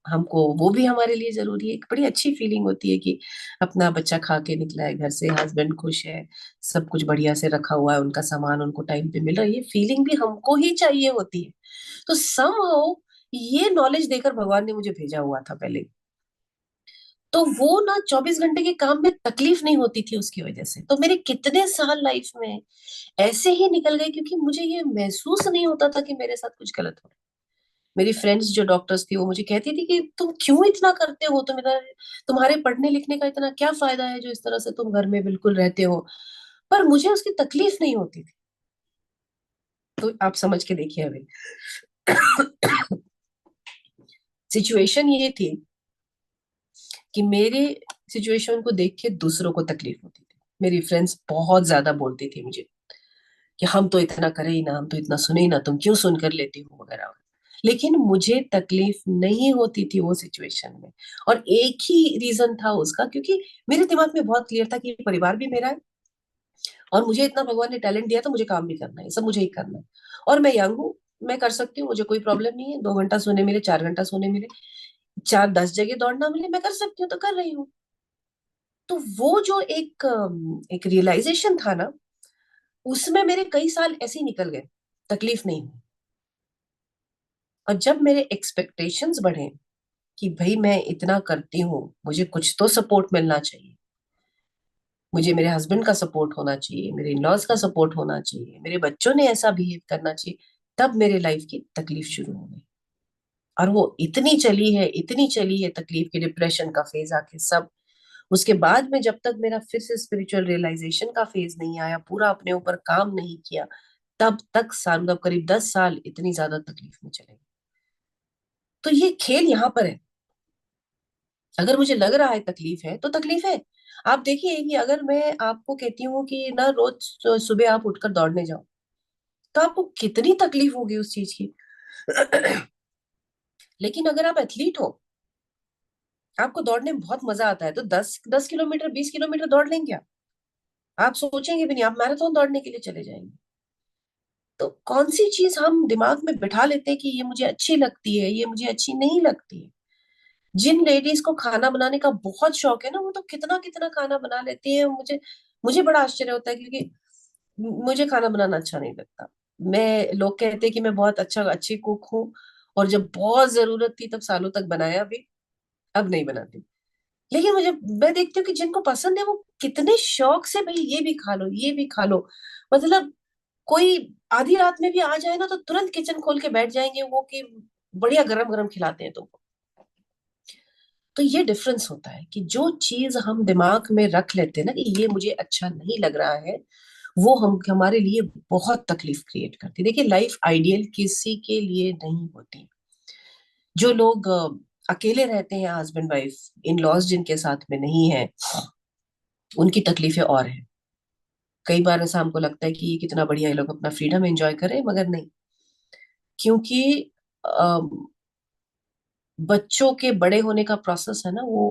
हमको वो भी हमारे लिए जरूरी है। एक बड़ी अच्छी फीलिंग होती है कि अपना बच्चा खा के निकला है घर से, हस्बैंड खुश है, सब कुछ बढ़िया से रखा हुआ है, उनका सामान उनको टाइम पे मिल रहा है, ये फीलिंग भी हमको ही चाहिए होती है। तो समहाउ ये नॉलेज देकर भगवान ने मुझे भेजा हुआ था पहले। तो वो ना 24 घंटे के काम में तकलीफ नहीं होती थी उसकी वजह से। तो मेरे कितने साल लाइफ में ऐसे ही निकल गए, क्योंकि मुझे ये महसूस नहीं होता था कि मेरे साथ कुछ गलत हो रहा है। मेरी फ्रेंड्स जो डॉक्टर्स थी वो मुझे कहती थी कि तुम क्यों इतना करते हो, तुम्हारे पढ़ने लिखने का इतना क्या फायदा है जो इस तरह से तुम घर में बिल्कुल रहते हो। पर मुझे उसकी तकलीफ नहीं होती थी। तो आप समझ के देखिए अभी, सिचुएशन ये थी कि मेरे सिचुएशन को देख के दूसरों को तकलीफ होती थी। मेरी फ्रेंड्स बहुत ज्यादा बोलती थी मुझे कि हम तो इतना करें ही ना, हम तो इतना सुने ही ना, तुम क्यों सुन कर लेती हो वगैरह। लेकिन मुझे तकलीफ नहीं होती थी वो सिचुएशन में। और एक ही रीजन था उसका, क्योंकि मेरे दिमाग में बहुत क्लियर था कि ये परिवार भी मेरा है, और मुझे इतना भगवान ने टैलेंट दिया तो मुझे काम भी करना है, ये सब मुझे ही करना है। और मैं यंग हूँ, मैं कर सकती हूँ, मुझे कोई प्रॉब्लम नहीं है। 2 घंटा सोने मिले, 4 घंटा सोने मिले, 4-10 जगह दौड़ना मिले, मैं कर सकती हूँ तो कर रही हूँ। तो वो जो एक रियलाइजेशन था ना, उसमें मेरे कई साल ऐसे ही निकल गए, तकलीफ नहीं हुई। और जब मेरे एक्सपेक्टेशंस बढ़े कि भाई मैं इतना करती हूँ, मुझे कुछ तो सपोर्ट मिलना चाहिए, मुझे मेरे हस्बैंड का सपोर्ट होना चाहिए, मेरे इन-लॉज का सपोर्ट होना चाहिए, मेरे बच्चों ने ऐसा बिहेव करना चाहिए, तब मेरे लाइफ की तकलीफ शुरू हो गई। और वो इतनी चली है, इतनी चली है तकलीफ की, डिप्रेशन का फेज आके सब। उसके बाद में जब तक मेरा फिर से स्पिरिचुअल रियलाइजेशन का फेज नहीं आया, पूरा अपने ऊपर काम नहीं किया, तब तक साल, मतलब करीब 10 साल इतनी ज्यादा तकलीफ में चले गए। तो ये खेल यहाँ पर है। अगर मुझे लग रहा है तकलीफ है तो तकलीफ है। आप देखिए कि अगर मैं आपको कहती हूँ कि ना रोज सुबह आप उठकर दौड़ने जाओ, तो आपको कितनी तकलीफ होगी उस चीज की। लेकिन अगर आप एथलीट हो, आपको दौड़ने में बहुत मजा आता है, तो 10-10 किलोमीटर, 20 किलोमीटर दौड़ लेंगे आप सोचेंगे भी नहीं, आप मैराथन दौड़ने के लिए चले जाएंगे। तो कौन सी चीज हम दिमाग में बिठा लेते हैं कि ये मुझे अच्छी लगती है, ये मुझे अच्छी नहीं लगती है। जिन लेडीज को खाना बनाने का बहुत शौक है ना, वो तो कितना कितना खाना बना लेती है। मुझे मुझे बड़ा आश्चर्य होता है, क्योंकि मुझे खाना बनाना अच्छा नहीं लगता। मैं, लोग कहते हैं कि मैं बहुत अच्छी कुक हूँ, और जब बहुत जरूरत थी तब सालों तक बनाया भी, अब नहीं बनाती। लेकिन मैं देखती हूँ कि जिनको पसंद है वो कितने शौक से, भाई ये भी खा लो, ये भी खा लो। मतलब कोई आधी रात में भी आ जाए ना, तो तुरंत किचन खोल के बैठ जाएंगे वो, कि बढ़िया गरम गरम खिलाते हैं तुमको। तो ये डिफरेंस होता है कि जो चीज हम दिमाग में रख लेते हैं ना कि ये मुझे अच्छा नहीं लग रहा है, वो हम हमारे लिए बहुत तकलीफ क्रिएट करती है। देखिए, लाइफ आइडियल किसी के लिए नहीं होती। जो लोग अकेले रहते हैं, हस्बैंड वाइफ, इन लॉज जिनके साथ में नहीं है, उनकी तकलीफें और हैं। कई बार ऐसा हमको लगता है कि ये कितना बढ़िया, ये लोग अपना फ्रीडम एंजॉय करें, मगर नहीं। क्योंकि बच्चों के बड़े होने का प्रोसेस है ना, वो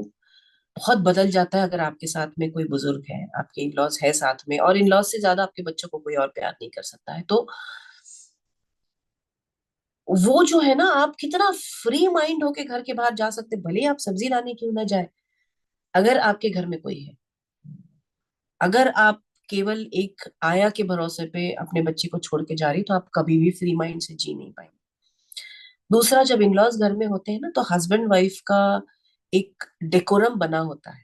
बहुत बदल जाता है। अगर आपके साथ में कोई बुजुर्ग है, आपके इन लॉज है साथ में, और इन लॉज से ज्यादा आपके बच्चों को कोई और प्यार नहीं कर सकता है, तो वो जो है ना, आप कितना फ्री माइंड होके घर के बाहर जा सकते, भले ही आप सब्जी लाने क्यों ना जाए, अगर आपके घर में कोई है। अगर आप केवल एक आया के भरोसे पे अपने बच्चे को छोड़ के जा रही, तो आप कभी भी फ्री माइंड से जी नहीं पाएंगे। दूसरा, जब इन लॉज घर में होते हैं ना, तो हस्बैंड वाइफ का एक डेकोरम बना होता है।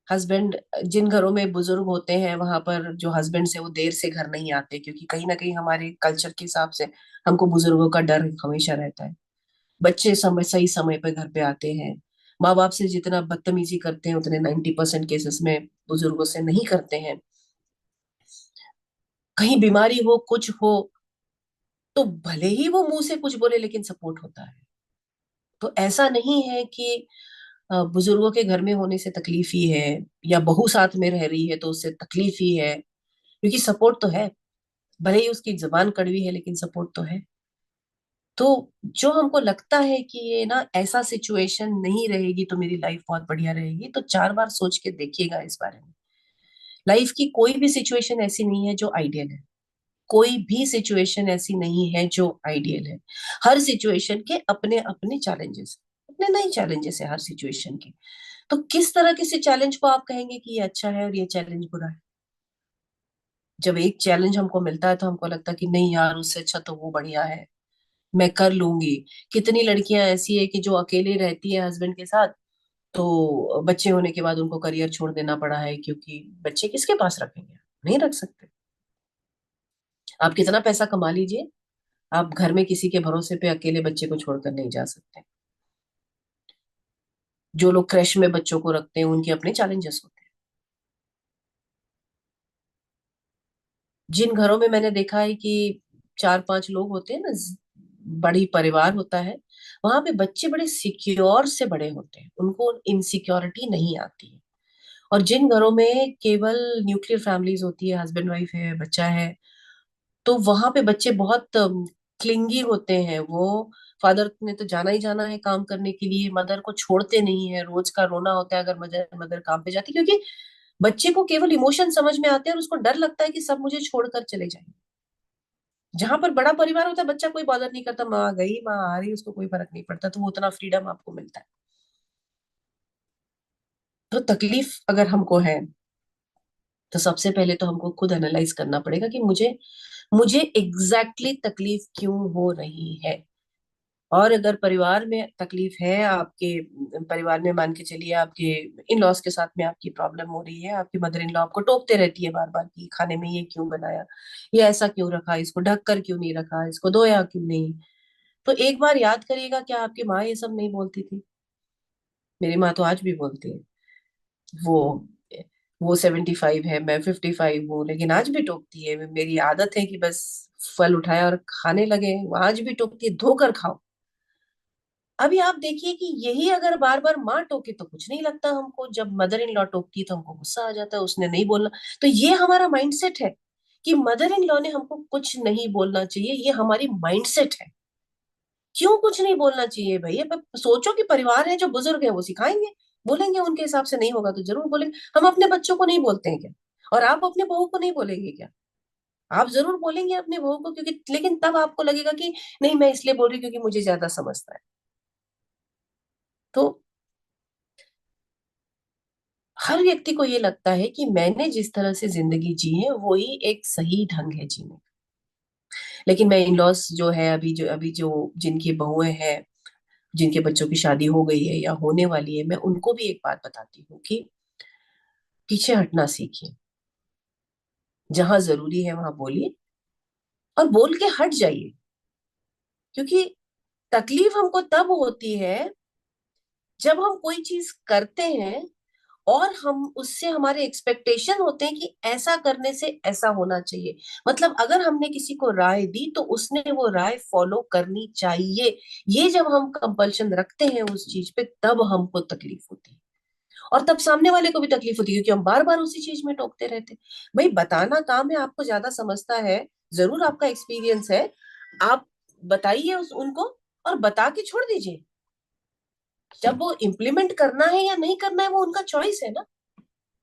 हस्बैंड, जिन घरों में बुजुर्ग होते हैं, वहां पर जो हस्बैंड से वो देर से घर नहीं आते, क्योंकि कहीं ना कहीं हमारे कल्चर के हिसाब से हमको बुजुर्गों का डर हमेशा रहता है। बच्चे सही समय पर घर पे आते हैं। माँ बाप से जितना बदतमीजी करते हैं, उतने 90% केसेस में बुजुर्गों से नहीं करते हैं। कहीं बीमारी हो, कुछ हो, तो भले ही वो मुंह से कुछ बोले, लेकिन सपोर्ट होता है। तो ऐसा नहीं है कि बुजुर्गों के घर में होने से तकलीफ ही है, या बहू साथ में रह रही है तो उससे तकलीफ ही है, क्योंकि सपोर्ट तो है। भले ही उसकी जबान कड़वी है, लेकिन सपोर्ट तो है। तो जो हमको लगता है कि ये ना, ऐसा सिचुएशन नहीं रहेगी तो मेरी लाइफ बहुत बढ़िया रहेगी, तो 4 बार सोच के देखिएगा इस बारे में। लाइफ की कोई भी सिचुएशन ऐसी नहीं है जो आइडियल है। कोई भी सिचुएशन ऐसी नहीं है जो आइडियल है। हर सिचुएशन के अपने अपने चैलेंजेस, अपने नए चैलेंजेस है हर सिचुएशन के। तो किस तरह के से चैलेंज को आप कहेंगे कि ये अच्छा है और ये चैलेंज बुरा है? जब एक चैलेंज हमको मिलता है तो हमको लगता है कि नहीं यार, उससे अच्छा तो वो बढ़िया है, मैं कर लूंगी। कितनी लड़कियां ऐसी है कि जो अकेले रहती है हस्बैंड के साथ, तो बच्चे होने के बाद उनको करियर छोड़ देना पड़ा है, क्योंकि बच्चे किसके पास रखेंगे, नहीं रख सकते। आप कितना पैसा कमा लीजिए, आप घर में किसी के भरोसे पे अकेले बच्चे को छोड़कर नहीं जा सकते। जो लोग क्रैश में बच्चों को रखते हैं, उनके अपने चैलेंजेस होते हैं। जिन घरों में मैंने देखा है कि 4-5 लोग होते हैं ना, बड़ी परिवार होता है, वहां पे बच्चे बड़े सिक्योर से बड़े होते हैं, उनको इनसिक्योरिटी नहीं आती है। और जिन घरों में केवल न्यूक्लियर फैमिलीज होती है, हस्बैंड वाइफ है, बच्चा है, तो वहां पे बच्चे बहुत क्लिंगी होते हैं। वो फादर ने तो जाना ही जाना है काम करने के लिए, मदर को छोड़ते नहीं है, रोज का रोना होता है अगर मदर मदर काम पे जाती, क्योंकि बच्चे को केवल इमोशन समझ में आते हैं और उसको डर लगता है कि सब मुझे छोड़कर चले जाएंगे। जहां पर बड़ा परिवार होता है, बच्चा कोई बॉदर नहीं करता, माँ गई माँ आ रही, उसको कोई फर्क नहीं पड़ता, तो वो उतना फ्रीडम आपको मिलता है। तो तकलीफ अगर हमको है, तो सबसे पहले तो हमको खुद एनालाइज करना पड़ेगा कि मुझे मुझे एग्जैक्टली exactly तकलीफ क्यों हो रही है। और अगर परिवार में तकलीफ है, आपके परिवार में मान के चलिए आपके इन लॉज के साथ में आपकी प्रॉब्लम हो रही है, आपकी मदर इन लॉ आपको टोकते रहती है बार बार कि खाने में ये क्यों बनाया, ये ऐसा क्यों रखा, इसको ढक कर क्यों नहीं रखा, इसको धोया क्यों नहीं, तो एक बार याद करिएगा, क्या आपकी माँ ये सब नहीं बोलती थी? मेरी माँ तो आज भी बोलती है। वो वो 75 है, मैं 55 हूँ, लेकिन आज भी टोकती है। मेरी आदत है कि बस फल उठाया और खाने लगे, वो आज भी टोकती है, धोकर खाओ। अभी आप देखिए कि यही अगर बार बार माँ टोके तो कुछ नहीं लगता हमको, जब मदर इन लॉ टोकती है तो हमको गुस्सा आ जाता है, उसने नहीं बोलना। तो ये हमारा माइंडसेट है कि मदर इन लॉ ने हमको कुछ नहीं बोलना चाहिए, ये हमारी माइंडसेट है। क्यों कुछ नहीं बोलना चाहिए भैया? सोचो कि परिवार है, जो बुजुर्ग है वो सिखाएंगे, बोलेंगे, उनके हिसाब से नहीं होगा तो जरूर बोलेंगे। हम अपने बच्चों को नहीं बोलते हैं क्या? और आप अपने बहू को नहीं बोलेंगे क्या? आप जरूर बोलेंगे अपने बहू को, क्योंकि लेकिन तब आपको लगेगा कि नहीं, मैं इसलिए बोल रही क्योंकि मुझे ज्यादा समझता है। तो हर व्यक्ति को ये लगता है कि मैंने जिस तरह से जिंदगी जी है वो ही एक सही ढंग है जीने का। लेकिन मैं इन लॉस जो है, अभी जो जिनकी बहुएं हैं, जिनके बच्चों की शादी हो गई है या होने वाली है, मैं उनको भी एक बात बताती हूँ कि पीछे हटना सीखिए। जहां जरूरी है वहां बोलिए, और बोल के हट जाइए। क्योंकि तकलीफ हमको तब होती है जब हम कोई चीज करते हैं और हम उससे, हमारे एक्सपेक्टेशन होते हैं कि ऐसा करने से ऐसा होना चाहिए। मतलब अगर हमने किसी को राय दी तो उसने वो राय फॉलो करनी चाहिए। ये जब हम कंपल्शन रखते हैं उस चीज पे, तब हमको तकलीफ होती है। और तब सामने वाले को भी तकलीफ होती है, क्योंकि हम बार बार उसी चीज में टोकते रहते हैं। भाई बताना काम है, आपको ज्यादा समझता है, जरूर आपका एक्सपीरियंस है, आप बताइए उनको, और बता के छोड़ दीजिए। जब वो इम्प्लीमेंट करना है या नहीं करना है, वो उनका चॉइस है ना।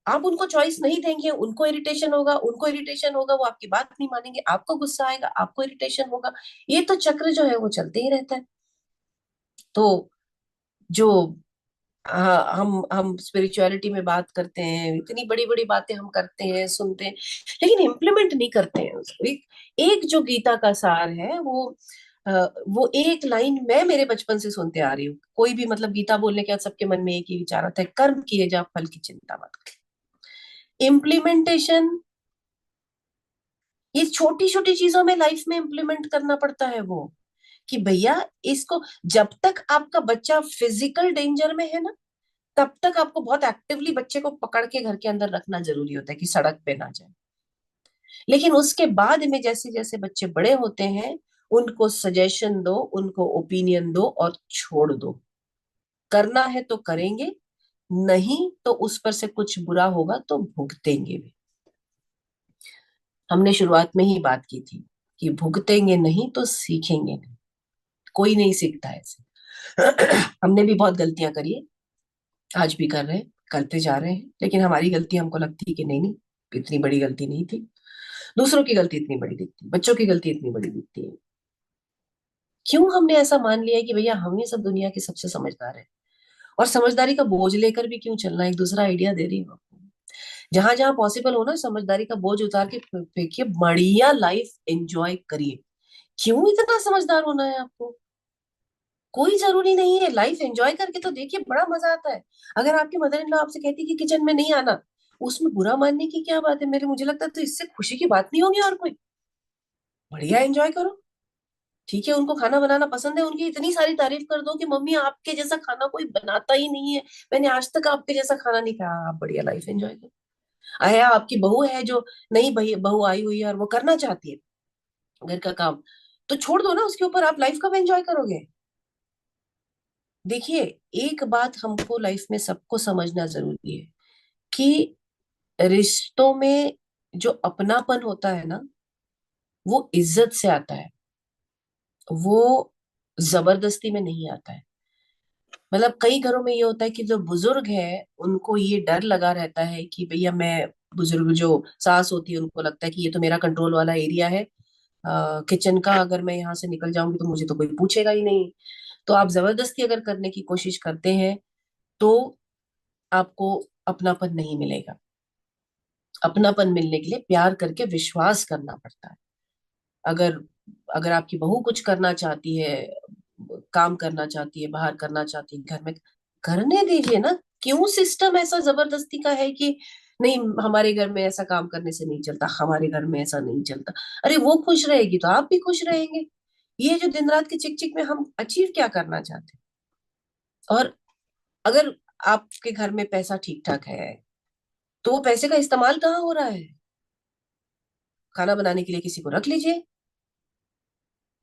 आप उनको चॉइस नहीं देंगे, उनको इरिटेशन होगा, वो आपकी बात नहीं मानेंगे, आपको गुस्सा आएगा, आपको इरिटेशन होगा। ये तो चक्र जो है वो चलते ही रहता है। तो जो हम स्पिरिचुअलिटी में बात करते हैं, इतनी बड़ी बड़ी बातें हम करते हैं, सुनते हैं, लेकिन इम्प्लीमेंट नहीं करते हैं उसको। एक जो गीता का सार है अ, वो एक लाइन मैं मेरे बचपन से सुनते आ रही हूँ। कोई भी मतलब गीता बोलने के बाद सबके मन में एक ही विचार आता है, कर्म किए जा, फल की चिंता मत कर। इम्प्लीमेंटेशन, ये छोटी छोटी चीजों में लाइफ में इम्प्लीमेंट करना पड़ता है वो, कि भैया इसको, जब तक आपका बच्चा फिजिकल डेंजर में है ना, तब तक आपको बहुत एक्टिवली बच्चे को पकड़ के घर के अंदर रखना जरूरी होता है कि सड़क पे ना जाए। लेकिन उसके बाद में जैसे जैसे बच्चे बड़े होते हैं, उनको सजेशन दो, उनको ओपिनियन दो और छोड़ दो। करना है तो करेंगे, नहीं तो उस पर से कुछ बुरा होगा तो भुगतेंगे भी। हमने शुरुआत में ही बात की थी कि भुगतेंगे नहीं तो सीखेंगे नहीं। कोई नहीं सीखता है ऐसे। हमने भी बहुत गलतियां करी है, आज भी कर रहे हैं, करते जा रहे हैं, लेकिन हमारी गलती हमको लगती है कि नहीं नहीं, इतनी बड़ी गलती नहीं थी। दूसरों की गलती इतनी बड़ी दिखती है, बच्चों की गलती इतनी बड़ी दिखती है। क्यों हमने ऐसा मान लिया है कि भैया हम ही सब दुनिया के सबसे समझदार है? और समझदारी का बोझ लेकर भी क्यों चलना? एक दूसरा आइडिया दे रही हूँ आपको। जहां जहां पॉसिबल हो ना, समझदारी का बोझ उतार के फेंकिए, बढ़िया लाइफ एंजॉय करिए। क्यों इतना समझदार होना है आपको? कोई जरूरी नहीं है, लाइफ एंजॉय करके तो देखिए, बड़ा मजा आता है। अगर आपकी मदर इन लॉ आपसे कहती कि किचन में नहीं आना, उसमें बुरा मानने की क्या बात है? मेरे मुझे लगता है तो इससे खुशी की बात नहीं होगी और कोई। बढ़िया एंजॉय करो। ठीक है, उनको खाना बनाना पसंद है, उनकी इतनी सारी तारीफ कर दो कि मम्मी आपके जैसा खाना कोई बनाता ही नहीं है, मैंने आज तक आपके जैसा खाना नहीं खाया। आप बढ़िया लाइफ एंजॉय करो। आया आपकी बहू है जो, नई बहू आई हुई है और वो करना चाहती है घर का काम, तो छोड़ दो ना उसके ऊपर, आप लाइफ कब एंजॉय करोगे? देखिए, एक बात हमको लाइफ में सबको समझना जरूरी है कि रिश्तों में जो अपनापन होता है ना, वो इज्जत से आता है, वो जबरदस्ती में नहीं आता है। मतलब कई घरों में ये होता है कि जो बुजुर्ग है उनको ये डर लगा रहता है कि भैया मैं, बुजुर्ग जो सास होती है उनको लगता है कि ये तो मेरा कंट्रोल वाला एरिया है, किचन का, अगर मैं यहाँ से निकल जाऊंगी तो मुझे तो कोई पूछेगा ही नहीं। तो आप जबरदस्ती अगर करने की कोशिश करते हैं तो आपको अपनापन नहीं मिलेगा। अपनापन मिलने के लिए प्यार करके विश्वास करना पड़ता है। अगर अगर आपकी बहू कुछ करना चाहती है, काम करना चाहती है, बाहर करना चाहती है, घर में करने दीजिए ना। क्यों सिस्टम ऐसा जबरदस्ती का है कि नहीं, हमारे घर में ऐसा काम करने से नहीं चलता, हमारे घर में ऐसा नहीं चलता। अरे वो खुश रहेगी तो आप भी खुश रहेंगे। ये जो दिन रात की चिक चिक में हम अचीव क्या करना चाहते हैं? और अगर आपके घर में पैसा ठीक ठाक है तो वो पैसे का इस्तेमाल कहाँ हो रहा है? खाना बनाने के लिए किसी को रख लीजिए।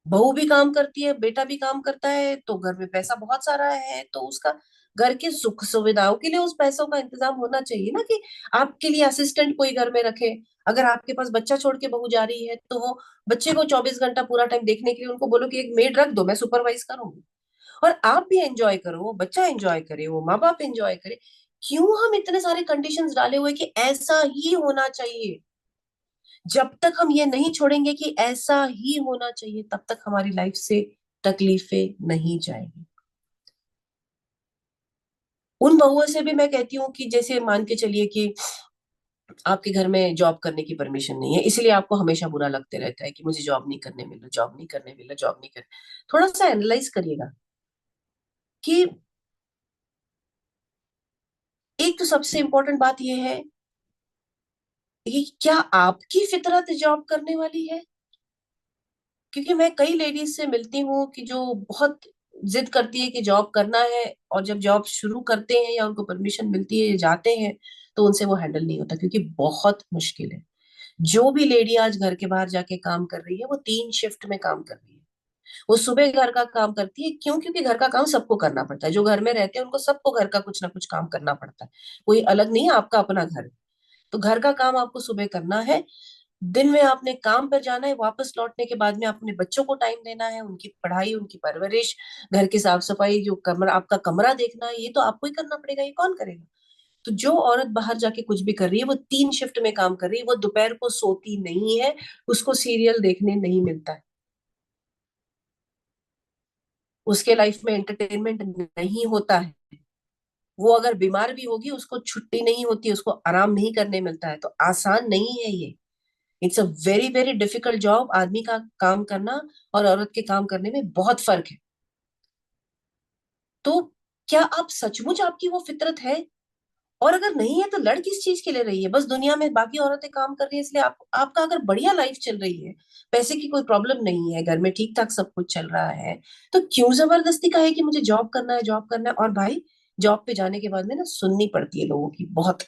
बहू भी काम करती है, बेटा भी काम करता है, तो घर में पैसा बहुत सारा है, तो उसका घर की सुख सुविधाओं के लिए उस पैसों का इंतजाम होना चाहिए ना, कि आपके लिए असिस्टेंट कोई घर में रखे। अगर आपके पास बच्चा छोड़ के बहू जा रही है तो वो बच्चे को 24 घंटा पूरा टाइम देखने के लिए उनको बोलो कि एक मेड रख दो, मैं सुपरवाइज करूंगी। और आप भी एंजॉय करो, वो बच्चा एंजॉय करे, वो माँ बाप एंजॉय करे। क्यों हम इतने सारे कंडीशंस डाले हुए कि ऐसा ही होना चाहिए? जब तक हम ये नहीं छोड़ेंगे कि ऐसा ही होना चाहिए, तब तक हमारी लाइफ से तकलीफें नहीं जाएंगी। उन बहुओं से भी मैं कहती हूँ कि जैसे मान के चलिए कि आपके घर में जॉब करने की परमिशन नहीं है, इसलिए आपको हमेशा बुरा लगते रहता है कि मुझे जॉब नहीं करने मिल रहा, जॉब नहीं करने मिल रहा, जॉब नहीं कर। थोड़ा सा एनालाइज करिएगा कि एक तो सबसे इंपॉर्टेंट बात यह है कि क्या आपकी फितरत जॉब करने वाली है? क्योंकि मैं कई लेडीज से मिलती हूँ कि जो बहुत जिद करती है कि जॉब करना है, और जब जॉब शुरू करते हैं या उनको परमिशन मिलती है, जाते हैं, तो उनसे वो हैंडल नहीं होता, क्योंकि बहुत मुश्किल है। जो भी लेडी आज घर के बाहर जाके काम कर रही है वो 3 शिफ्ट में काम कर रही है। वो सुबह घर का काम करती है, क्यों? क्योंकि घर का काम सबको करना पड़ता है, जो घर में रहते हैं उनको सबको घर का कुछ ना कुछ काम करना पड़ता है। कोई अलग नहीं है, आपका अपना घर है। तो घर का काम आपको सुबह करना है, दिन में आपने काम पर जाना है, वापस लौटने के बाद में अपने बच्चों को टाइम देना है, उनकी पढ़ाई, उनकी परवरिश, घर की साफ सफाई, जो कमरा, आपका कमरा देखना है, ये तो आपको ही करना पड़ेगा। ये कौन करेगा? तो जो औरत बाहर जाके कुछ भी कर रही है वो 3 शिफ्ट में काम कर रही है, वो दोपहर को सोती नहीं है, उसको सीरियल देखने नहीं मिलता है, उसके लाइफ में एंटरटेनमेंट नहीं होता है। वो अगर बीमार भी होगी उसको छुट्टी नहीं होती, उसको आराम नहीं करने मिलता है। तो आसान नहीं है ये। It's a very very difficult job. आदमी का काम करना और औरत के काम करने में बहुत फर्क है। तो क्या आप सचमुच, आपकी वो फितरत है? और अगर नहीं है तो लड़ किस चीज के लिए रही है? बस दुनिया में बाकी औरतें काम कर रही है इसलिए आप, आपका अगर बढ़िया लाइफ चल रही है, पैसे की कोई प्रॉब्लम नहीं है, घर में ठीक ठाक सब कुछ चल रहा है, तो क्यों जबरदस्ती का है कि मुझे जॉब करना है, जॉब करना है? और भाई, जॉब पे जाने के बाद में ना सुननी पड़ती है लोगों की, बहुत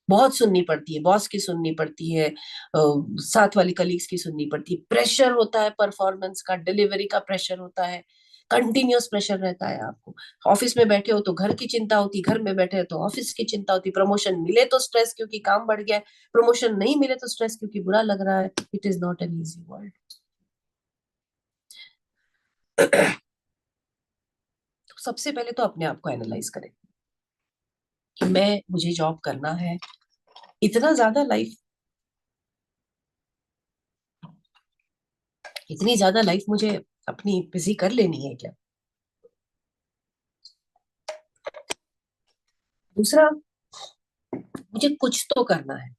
बहुत सुननी पड़ती है, बॉस की सुननी पड़ती है, साथ वाली कलीग्स की सुननी पड़ती है, प्रेशर होता है, परफॉर्मेंस का, डिलीवरी का प्रेशर होता है, कंटिन्यूअस प्रेशर रहता है आपको। ऑफिस में बैठे हो तो घर की चिंता होती, घर में बैठे हो तो ऑफिस की चिंता होती, प्रमोशन मिले तो स्ट्रेस क्योंकि काम बढ़ गया है, प्रमोशन नहीं मिले तो स्ट्रेस क्योंकि बुरा लग रहा है। It is not an easy world. तो सबसे पहले तो अपने आप को एनालाइज करें कि मैं, मुझे जॉब करना है, इतना ज्यादा लाइफ, इतनी ज्यादा लाइफ मुझे अपनी बिजी कर लेनी है क्या? दूसरा, मुझे कुछ तो करना है।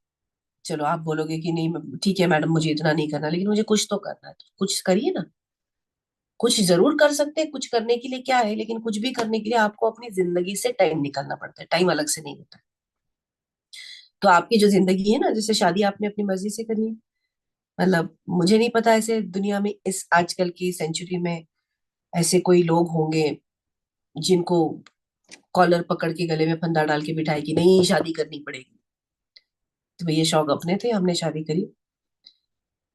चलो आप बोलोगे कि नहीं ठीक है मैडम, मुझे इतना नहीं करना, लेकिन मुझे कुछ तो करना है, तो कुछ करिए ना। कुछ जरूर कर सकते हैं, कुछ करने के लिए क्या है, लेकिन कुछ भी करने के लिए आपको अपनी जिंदगी से टाइम निकालना पड़ता है, टाइम अलग से नहीं होता है। तो आपकी जो जिंदगी है ना, जैसे शादी आपने अपनी मर्जी से करी है, मतलब मुझे नहीं पता ऐसे दुनिया में इस आजकल की सेंचुरी में ऐसे कोई लोग होंगे जिनको कॉलर पकड़ के गले में फंदा डाल के बिठाए कि नहीं शादी करनी पड़ेगी। तो भैया शौक अपने थे, हमने शादी करी,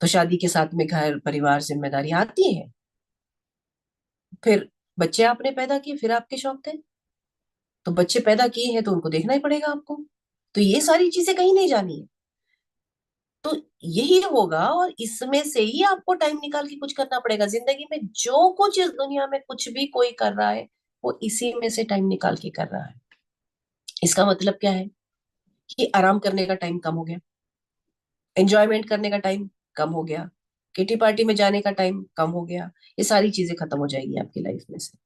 तो शादी के साथ में घर परिवार जिम्मेदारी आती है। फिर बच्चे आपने पैदा किए, फिर आपके शौक थे, तो बच्चे पैदा किए हैं तो उनको देखना ही पड़ेगा आपको। तो ये सारी चीजें कहीं नहीं जानी है। तो यही होगा, और इसमें से ही आपको टाइम निकाल के कुछ करना पड़ेगा जिंदगी में। जो कुछ इस दुनिया में कुछ भी कोई कर रहा है, वो इसी में से टाइम निकाल के कर रहा है। इसका मतलब क्या है कि आराम करने का टाइम कम हो गया, एंजॉयमेंट करने का टाइम कम हो गया, किटी पार्टी में जाने का टाइम कम हो गया। ये सारी चीजें खत्म हो जाएगी आपकी लाइफ में से।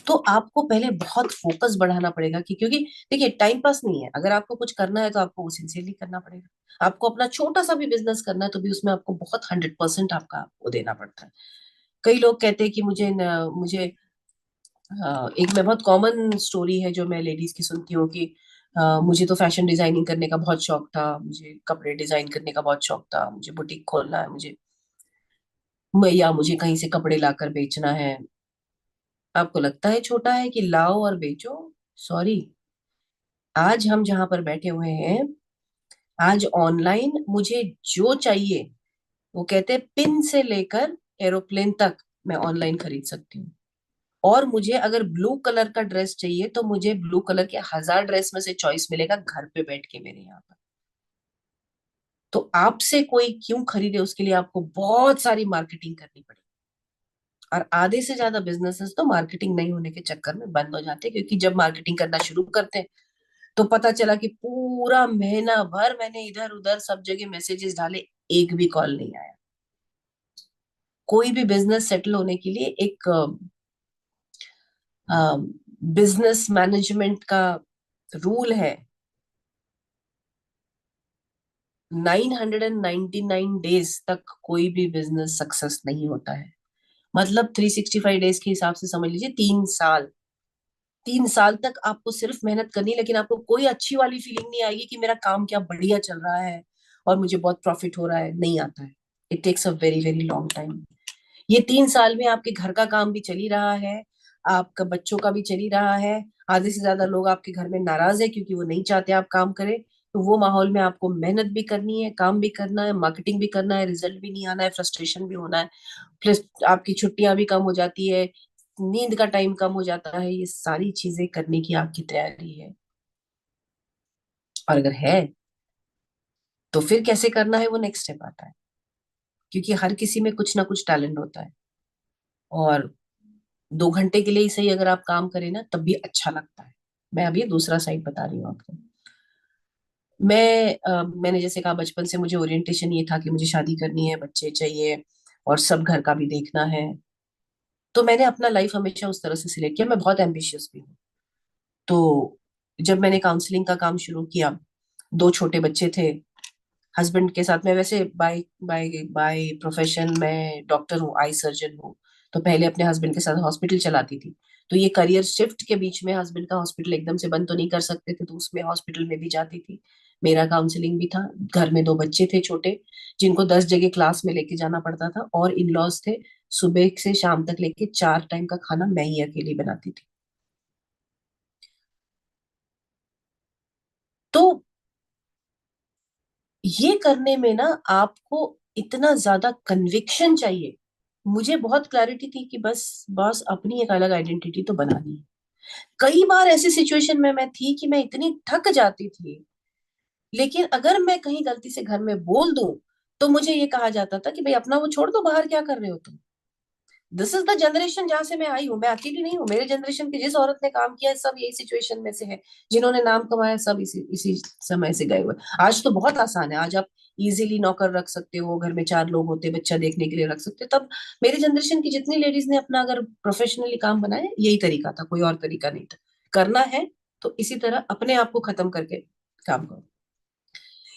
तो आपको पहले बहुत फोकस बढ़ाना पड़ेगा कि, क्योंकि देखिए टाइम पास नहीं है, अगर आपको कुछ करना है तो आपको वो सिंसियरली करना पड़ेगा। आपको अपना छोटा सा भी बिजनेस करना है तो भी उसमें आपको बहुत 100% आपका वो देना पड़ता है। कई लोग कहते हैं कि मुझे एक मैं बहुत कॉमन स्टोरी है जो मैं लेडीज की सुनती हूँ कि मुझे तो फैशन डिजाइनिंग करने का बहुत शौक था, मुझे कपड़े डिजाइन करने का बहुत शौक था, मुझे बुटीक खोलना है, या मुझे कहीं से कपड़े लाकर बेचना है। आपको लगता है छोटा है कि लाओ और बेचो? सॉरी, आज हम जहां पर बैठे हुए हैं, आज ऑनलाइन मुझे जो चाहिए, वो कहते हैं पिन से लेकर एरोप्लेन तक मैं ऑनलाइन खरीद सकती हूँ। और मुझे अगर ब्लू कलर का ड्रेस चाहिए तो मुझे ब्लू कलर के 1000 ड्रेस में से चॉइस मिलेगा घर पे बैठ के मेरे यहाँ पर। तो आपसे कोई क्यों खरीदे, उसके लिए आपको बहुत सारी मार्केटिंग करनी पड़ेगी। और आधे से ज्यादा बिजनेसेस तो मार्केटिंग नहीं होने के चक्कर में बंद हो जाते हैं, क्योंकि जब मार्केटिंग करना शुरू करते हैं तो पता चला कि पूरा महीना भर मैंने इधर उधर सब जगह मैसेजेस डाले, एक भी कॉल नहीं आया। कोई भी बिजनेस सेटल होने के लिए एक बिजनेस मैनेजमेंट का रूल है, 999 डेज तक कोई भी बिजनेस सक्सेस नहीं होता है। मतलब 365 डेज के हिसाब से समझ लीजिए 3 साल। 3 साल तक आपको सिर्फ मेहनत करनी है, लेकिन आपको कोई अच्छी वाली फीलिंग नहीं आएगी कि मेरा काम क्या बढ़िया चल रहा है और मुझे बहुत प्रॉफिट हो रहा है, नहीं आता है। It takes a very very long time. ये 3 साल में आपके घर का काम भी चल ही रहा है, आपका बच्चों का भी चल ही रहा है। आधे से ज्यादा लोग आपके घर में नाराज है क्योंकि वो नहीं चाहते आप काम करें। तो वो माहौल में आपको मेहनत भी करनी है, काम भी करना है, मार्केटिंग भी करना है, रिजल्ट भी नहीं आना है, फ्रस्ट्रेशन भी होना है। प्लस आपकी छुट्टियां भी कम हो जाती है, नींद का टाइम कम हो जाता है। ये सारी चीजें करने की आपकी तैयारी है, और अगर है तो फिर कैसे करना है वो नेक्स्ट स्टेप आता है। क्योंकि हर किसी में कुछ ना कुछ टैलेंट होता है, और 2 घंटे के लिए ही सही अगर आप काम करें ना तब भी अच्छा लगता है। मैं अभी दूसरा साइड बता रही हूँ आपको। मैंने जैसे कहा, बचपन से मुझे ओरिएंटेशन ये था कि मुझे शादी करनी है, बच्चे चाहिए, और सब घर का भी देखना है। तो मैंने अपना लाइफ हमेशा उस तरह से सिलेक्ट किया। मैं बहुत एम्बिशियस भी हूँ। तो जब मैंने काउंसलिंग का काम शुरू किया, 2 छोटे बच्चे थे, हस्बैंड के साथ, मैं वैसे बाय बाय बाय प्रोफेशन मैं डॉक्टर हूँ, आई सर्जन हूँ। तो पहले अपने हस्बैंड के साथ हॉस्पिटल चलाती थी। तो ये करियर शिफ्ट के बीच में हस्बैंड का हॉस्पिटल एकदम से बंद तो नहीं कर सकते थे, तो उसमें हॉस्पिटल में भी जाती थी। मेरा काउंसलिंग भी था। घर में 2 बच्चे थे छोटे, जिनको 10 जगह क्लास में लेके जाना पड़ता था, और इन लॉज थे। सुबह से शाम तक लेके 4 टाइम का खाना मैं ही अकेली बनाती थी। तो ये करने में ना आपको इतना ज्यादा कन्विक्शन चाहिए। मुझे बहुत क्लैरिटी थी कि बस बस अपनी एक अलग आइडेंटिटी तो बनानी है। कई बार ऐसी सिचुएशन में मैं थी कि मैं इतनी थक जाती थी, लेकिन अगर मैं कहीं गलती से घर में बोल दूं तो मुझे ये कहा जाता था कि भाई अपना वो छोड़ दो, बाहर क्या कर रहे हो तुम। दिस इज द जनरेशन जहां से मैं आई हूँ, मैं अकेली नहीं हूँ। मेरे जनरेशन की जिस औरत ने काम किया है सब यही सिचुएशन में से है। जिन्होंने नाम कमाया सब इसी इसी समय से गए हुए। आज तो बहुत आसान है, आज आप इजीली नौकर रख सकते हो, घर में 4 लोग होते, बच्चा देखने के लिए रख सकते हो। तब मेरी जनरेशन की जितनी लेडीज ने अपना अगर प्रोफेशनली काम बनाया, यही तरीका था, कोई और तरीका नहीं था। करना है तो इसी तरह अपने आप को खत्म करके काम करो।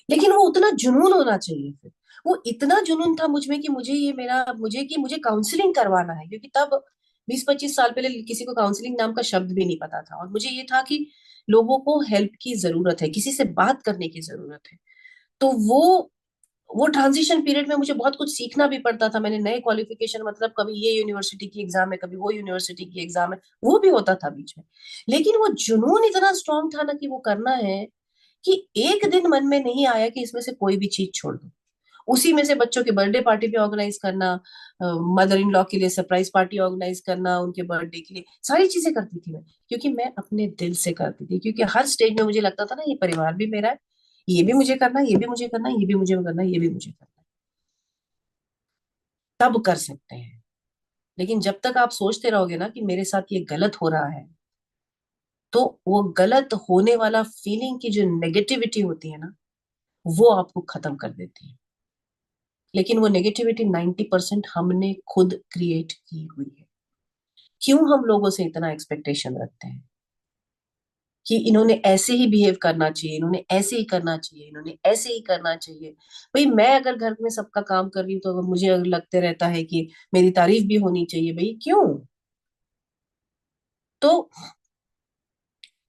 लेकिन वो उतना जुनून होना चाहिए फिर। वो इतना जुनून था मुझ में कि मुझे काउंसलिंग करवाना है, क्योंकि तब 20-25 साल पहले किसी को काउंसलिंग नाम का शब्द भी नहीं पता था, और मुझे ये था कि लोगों को हेल्प की जरूरत है, किसी से बात करने की जरूरत है। तो वो ट्रांजिशन पीरियड में मुझे बहुत कुछ सीखना भी पड़ता था। मैंने नए क्वालिफिकेशन, मतलब कभी ये यूनिवर्सिटी की एग्जाम है, कभी वो यूनिवर्सिटी की एग्जाम है, वो भी होता था बीच में। लेकिन वो जुनून इतना स्ट्रांग था ना कि वो करना है, कि एक दिन मन में नहीं आया कि इसमें से कोई भी चीज छोड़ दो। उसी में से बच्चों के बर्थडे पार्टी भी ऑर्गेनाइज करना, मदर इन लॉ के लिए सरप्राइज पार्टी ऑर्गेनाइज करना, उनके बर्थडे के लिए सारी चीजें करती थी मैं, क्योंकि मैं अपने दिल से करती थी। क्योंकि हर स्टेज में मुझे लगता था ना, ये परिवार भी मेरा है, ये भी मुझे करना है, ये भी मुझे करना है, ये भी मुझे करना है, ये भी मुझे करना है। तब कर सकते हैं। लेकिन जब तक आप सोचते रहोगे ना कि मेरे साथ ये गलत हो रहा है, तो वो गलत होने वाला फीलिंग की जो नेगेटिविटी होती है ना, वो आपको खत्म कर देती है। लेकिन वो नेगेटिविटी 90% हमने खुद क्रिएट की हुई है। क्यों हम लोगों से इतना एक्सपेक्टेशन रखते हैं कि इन्होंने ऐसे ही बिहेव करना चाहिए, इन्होंने ऐसे ही करना चाहिए, इन्होंने ऐसे ही करना चाहिए। भाई मैं अगर घर में सबका काम कर रही हूँ तो अगर मुझे अगर लगते रहता है कि मेरी तारीफ भी होनी चाहिए, भाई क्यों? तो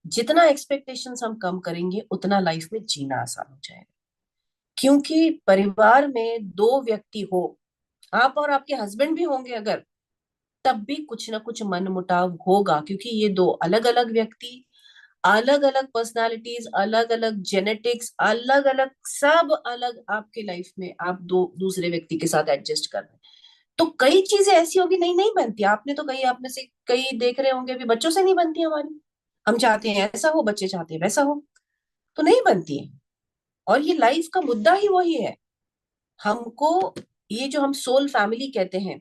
जितना एक्सपेक्टेशंस हम कम करेंगे उतना लाइफ में जीना आसान हो जाएगा। क्योंकि परिवार में दो व्यक्ति हो, आप और आपके हस्बैंड भी होंगे अगर, तब भी कुछ ना कुछ मनमुटाव होगा, क्योंकि ये दो अलग अलग व्यक्ति, अलग अलग पर्सनालिटीज, अलग अलग जेनेटिक्स, अलग अलग सब अलग आपके लाइफ में आप दो दूसरे व्यक्ति के साथ एडजस्ट कर रहे हैं। तो कई चीजें ऐसी होगी नहीं नहीं बनती। आपने तो कई, आप में से कई देख रहे होंगे भी बच्चों से नहीं बनती हमारी। हम चाहते हैं ऐसा हो, बच्चे चाहते हैं वैसा हो, तो नहीं बनती है। और ये लाइफ का मुद्दा ही वही है। हमको ये जो हम सोल फैमिली कहते हैं,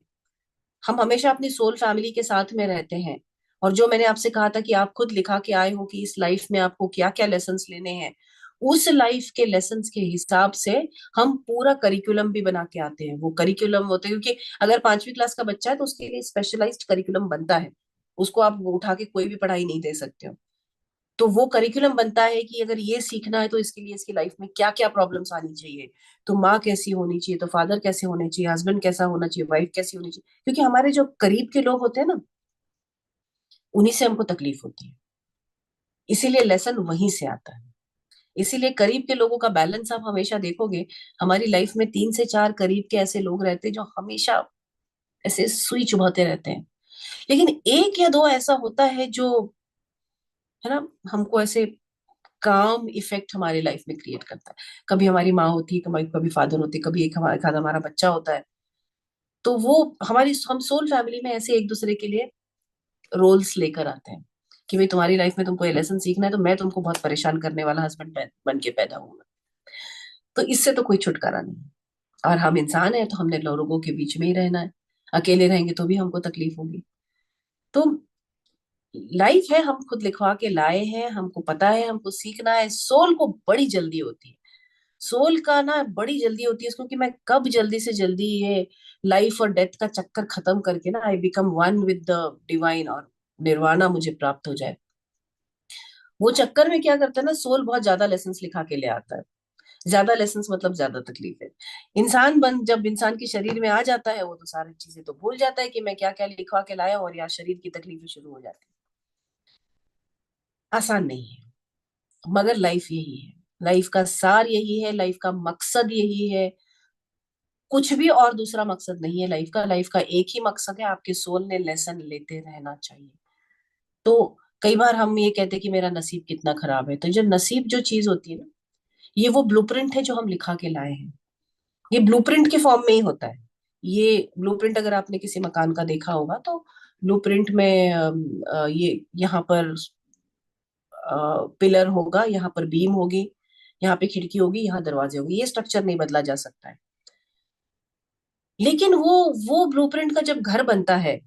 हम हमेशा अपनी सोल फैमिली के साथ में रहते हैं। और जो मैंने आपसे कहा था कि आप खुद लिखा के आए हो कि इस लाइफ में आपको क्या क्या लेसन्स लेने हैं, उस लाइफ के लेसन्स के हिसाब से हम पूरा करिकुलम भी बना के आते हैं। वो करिकुलम होते हैं, क्योंकि अगर 5वीं क्लास का बच्चा है तो उसके लिए स्पेशलाइज्ड करिकुलम बनता है। उसको आप उठा के कोई भी पढ़ाई नहीं दे सकते हो। तो वो करिकुलम बनता है कि अगर ये सीखना है तो इसके लिए इसकी लाइफ में क्या क्या प्रॉब्लम्स आनी चाहिए। तो माँ कैसी होनी चाहिए, तो फादर कैसे होने चाहिए, हस्बैंड कैसा होना चाहिए, वाइफ कैसी होनी चाहिए। क्योंकि हमारे जो करीब के लोग होते हैं ना, उन्हीं से हमको तकलीफ होती है। इसीलिए लेसन वहीं से आता है। इसीलिए करीब के लोगों का बैलेंस आप हमेशा देखोगे। हमारी लाइफ में 3 से 4 करीब के ऐसे लोग रहते हैं जो हमेशा ऐसे सुई चुभाते रहते हैं। लेकिन एक या दो ऐसा होता है जो, है ना, हमको ऐसे काम इफेक्ट हमारी लाइफ में क्रिएट करता है। कभी हमारी माँ होती है, कभी कभी फादर होते हैं, कभी एक आधा हमारा बच्चा होता है। तो वो हमारी, हम सोल फैमिली में ऐसे एक दूसरे के लिए रोल्स लेकर आते हैं कि भाई तुम्हारी लाइफ में तुमको ये लेसन सीखना है तो मैं तुमको बहुत परेशान करने वाला हस्बैंड बन के पैदा हुआ। तो इससे तो कोई छुटकारा नहीं है। और हम इंसान है तो हमने लोगों के बीच में ही रहना है। अकेले रहेंगे तो भी हमको तकलीफ होगी। तो लाइफ है, हम खुद लिखवा के लाए हैं, हमको पता है, हमको सीखना है। सोल को बड़ी जल्दी होती है। सोल का ना बड़ी जल्दी होती है इसको कि मैं कब जल्दी से जल्दी ये लाइफ और डेथ का चक्कर खत्म करके ना I become one with the divine, और निर्वाणा मुझे प्राप्त हो जाए। वो चक्कर में क्या करता है ना, सोल बहुत ज्यादा लेसन्स लिखा के ले आता है। ज्यादा लेसन्स मतलब ज्यादा तकलीफ है। इंसान बन जब इंसान के शरीर में आ जाता है वो तो सारी चीजें तो भूल जाता है कि मैं क्या क्या लिखवा के लाया, और यहाँ शरीर की तकलीफें शुरू हो जाती है। आसान नहीं है, मगर लाइफ यही है। लाइफ का सार यही है, लाइफ का मकसद यही है। कुछ भी और दूसरा मकसद नहीं है लाइफ का। लाइफ का एक ही मकसद है, आपके सोल ने लेसन लेते रहना चाहिए। तो कई बार हम ये कहते हैं कि मेरा नसीब कितना खराब है। तो जो नसीब जो चीज होती है ना, ये वो ब्लूप्रिंट है जो हम लिखा के लाए हैं। ये ब्लूप्रिंट के फॉर्म में ही होता है। ये ब्लूप्रिंट अगर आपने किसी मकान का देखा होगा तो ब्लूप्रिंट में ये यहाँ पर पिलर होगा, यहाँ पर बीम होगी, यहाँ पे खिड़की होगी, यहाँ दरवाजे होंगे। ये स्ट्रक्चर नहीं बदला जा सकता है। लेकिन वो ब्लूप्रिंट का जब घर बनता है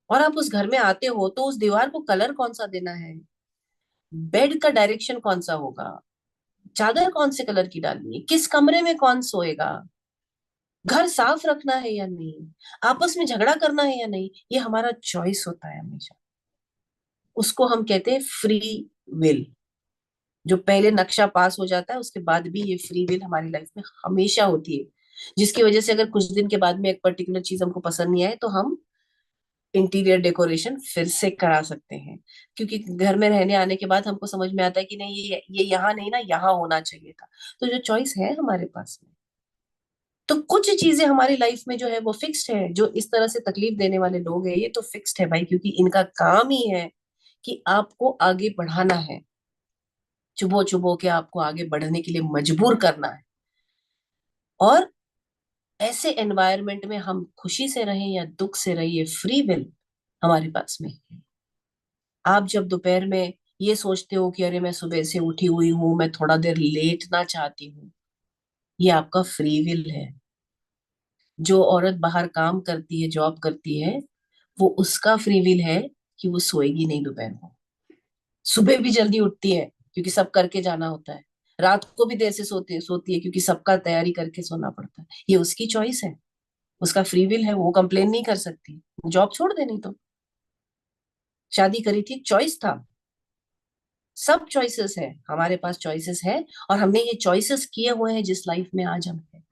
और आप उस घर में आते हो तो उस दीवार को कलर कौन सा देना है, बेड का डायरेक्शन कौन सा होगा, चादर कौन से कलर की डालनी है, किस कमरे में कौन सोएगा, घर साफ रखना है या नहीं, आपस में झगड़ा करना है या नहीं, ये हमारा चॉइस होता है हमेशा। उसको हम कहते हैं फ्री विल। जो पहले नक्शा पास हो जाता है उसके बाद भी ये फ्री विल हमारी लाइफ में हमेशा होती है। जिसकी वजह से अगर कुछ दिन के बाद में एक पर्टिकुलर चीज हमको पसंद नहीं आए तो हम इंटीरियर डेकोरेशन फिर से करा सकते हैं। क्योंकि घर में रहने आने के बाद हमको समझ में आता है कि नहीं, ये यहाँ नहीं ना, यहाँ होना चाहिए था। तो जो चॉइस है हमारे पास में, तो कुछ चीजें हमारी लाइफ में जो है वो फिक्स्ड है। जो इस तरह से तकलीफ देने वाले लोग हैं ये तो फिक्स्ड है भाई, क्योंकि इनका काम ही है कि आपको आगे बढ़ाना है। चुबो चुबो के आपको आगे बढ़ने के लिए मजबूर करना है। और ऐसे एनवायरनमेंट में हम खुशी से रहें या दुख से रहिए, फ्री विल हमारे पास में है। आप जब दोपहर में ये सोचते हो कि अरे मैं सुबह से उठी हुई हूं, मैं थोड़ा देर लेटना चाहती हूँ, ये आपका फ्री विल है। जो औरत बाहर काम करती है, जॉब करती है, वो उसका फ्री विल है कि वो सोएगी नहीं दोपहर को, सुबह भी जल्दी उठती है क्योंकि सब करके जाना होता है, रात को भी देर से सोती है क्योंकि सबका तैयारी करके सोना पड़ता है। ये उसकी चॉइस है, उसका फ्री विल है, वो कंप्लेन नहीं कर सकती। जॉब छोड़ देनी तो, शादी करी थी, चॉइस था। सब चॉइसेस है, हमारे पास चॉइसेस है। और हमने ये चॉइसेस किए हुए हैं जिस लाइफ में आज हम हैं।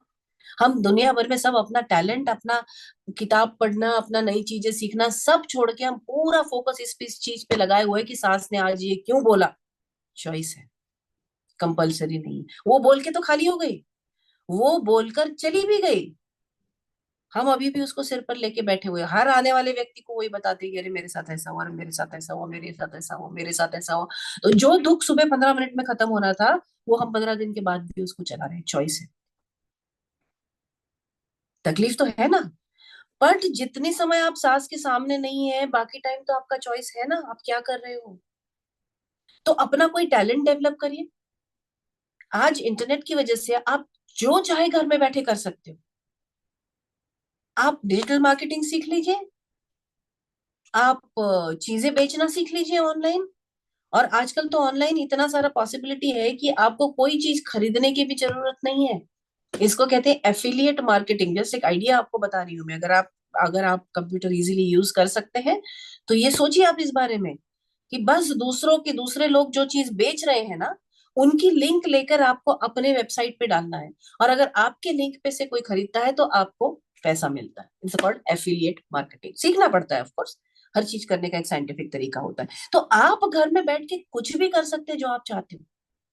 हम दुनिया भर में सब अपना टैलेंट, अपना किताब पढ़ना, अपना नई चीजें सीखना सब छोड़ के हम पूरा फोकस इस चीज पे लगाए हुए हैं कि सास ने आज ये क्यों बोला। चॉइस है, कंपलसरी नहीं है। वो बोल के तो खाली हो गई, वो बोलकर चली भी गई, हम अभी भी उसको सिर पर लेके बैठे हुए हैं। हर आने वाले व्यक्ति को वही बताते हैं कि अरे मेरे साथ ऐसा हुआ, अरे मेरे साथ ऐसा हुआ, मेरे साथ ऐसा हुआ, मेरे साथ ऐसा हुआ। तो जो दुख सुबह 15 मिनट में खत्म होना था, वो हम 15 दिन के बाद भी उसको चला रहे हैं। चॉइस है, तकलीफ तो है ना। बट जितने समय आप सास के सामने नहीं है, बाकी टाइम तो आपका चॉइस है ना, आप क्या कर रहे हो। तो अपना कोई टैलेंट डेवलप करिए। आज इंटरनेट की वजह से आप जो चाहे घर में बैठे कर सकते हो। आप डिजिटल मार्केटिंग सीख लीजिए, आप चीजें बेचना सीख लीजिए ऑनलाइन। और आजकल तो ऑनलाइन इतना सारा पॉसिबिलिटी है कि आपको कोई चीज खरीदने की भी जरूरत नहीं है। इसको कहते हैं एफिलिएट मार्केटिंग। जस्ट एक आइडिया आपको बता रही हूँ मैं। अगर आप कंप्यूटर इजीली यूज कर सकते हैं, तो ये सोचिए आप इस बारे में कि बस दूसरों के, दूसरे लोग जो चीज बेच रहे हैं ना, उनकी लिंक लेकर आपको अपने वेबसाइट पे डालना है। और अगर आपके लिंक पे से कोई खरीदता है तो आपको पैसा मिलता है। It's called affiliate marketing. सीखना पड़ता है ऑफ कोर्स, हर चीज करने का एक साइंटिफिक तरीका होता है। तो आप घर में बैठ के कुछ भी कर सकते हैं जो आप चाहते हो।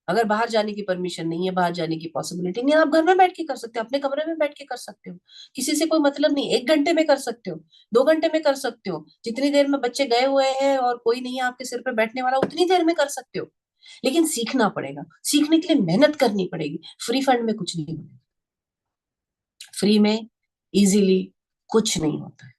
अगर बाहर जाने की परमिशन नहीं है, बाहर जाने की पॉसिबिलिटी नहीं है, आप घर में बैठ के कर सकते हो, अपने कमरे में बैठ के कर सकते हो। किसी से कोई मतलब नहीं, 1 घंटे में कर सकते हो, 2 घंटे में कर सकते हो। जितनी देर में बच्चे गए हुए हैं और कोई नहीं है आपके सिर पे बैठने वाला, उतनी देर में कर सकते हो। लेकिन सीखना पड़ेगा, सीखने के लिए मेहनत करनी पड़ेगी। फ्री फंड में कुछ नहीं होगा, फ्री में इजीली कुछ नहीं होता है।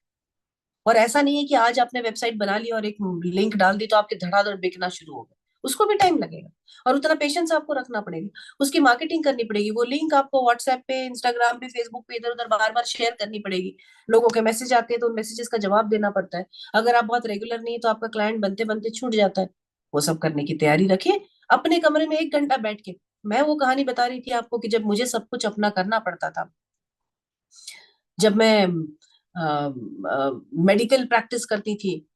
और ऐसा नहीं है कि आज आपने वेबसाइट बना ली और एक लिंक डाल दी तो आपके धड़ाधड़ बिकना शुरू हो गया। उसको भी टाइम लगेगा और उतना पेशेंस आपको रखना पड़ेगा। उसकी मार्केटिंग करनी पड़ेगी, वो लिंक आपको व्हाट्सएप पे, इंस्टाग्राम पे, फेसबुक पे इधर उधर बार बार शेयर करनी पड़ेगी। लोगों के मैसेज आते हैं तो उन मैसेजेस का जवाब देना पड़ता है। अगर आप बहुत रेगुलर नहीं है तो आपका क्लाइंट बनते बनते छूट जाता है। वो सब करने की तैयारी रखिए, अपने कमरे में 1 घंटा बैठ के। मैं वो कहानी बता रही थी आपको कि जब मुझे सब कुछ अपना करना पड़ता था, जब मैं मेडिकल प्रैक्टिस करती थी,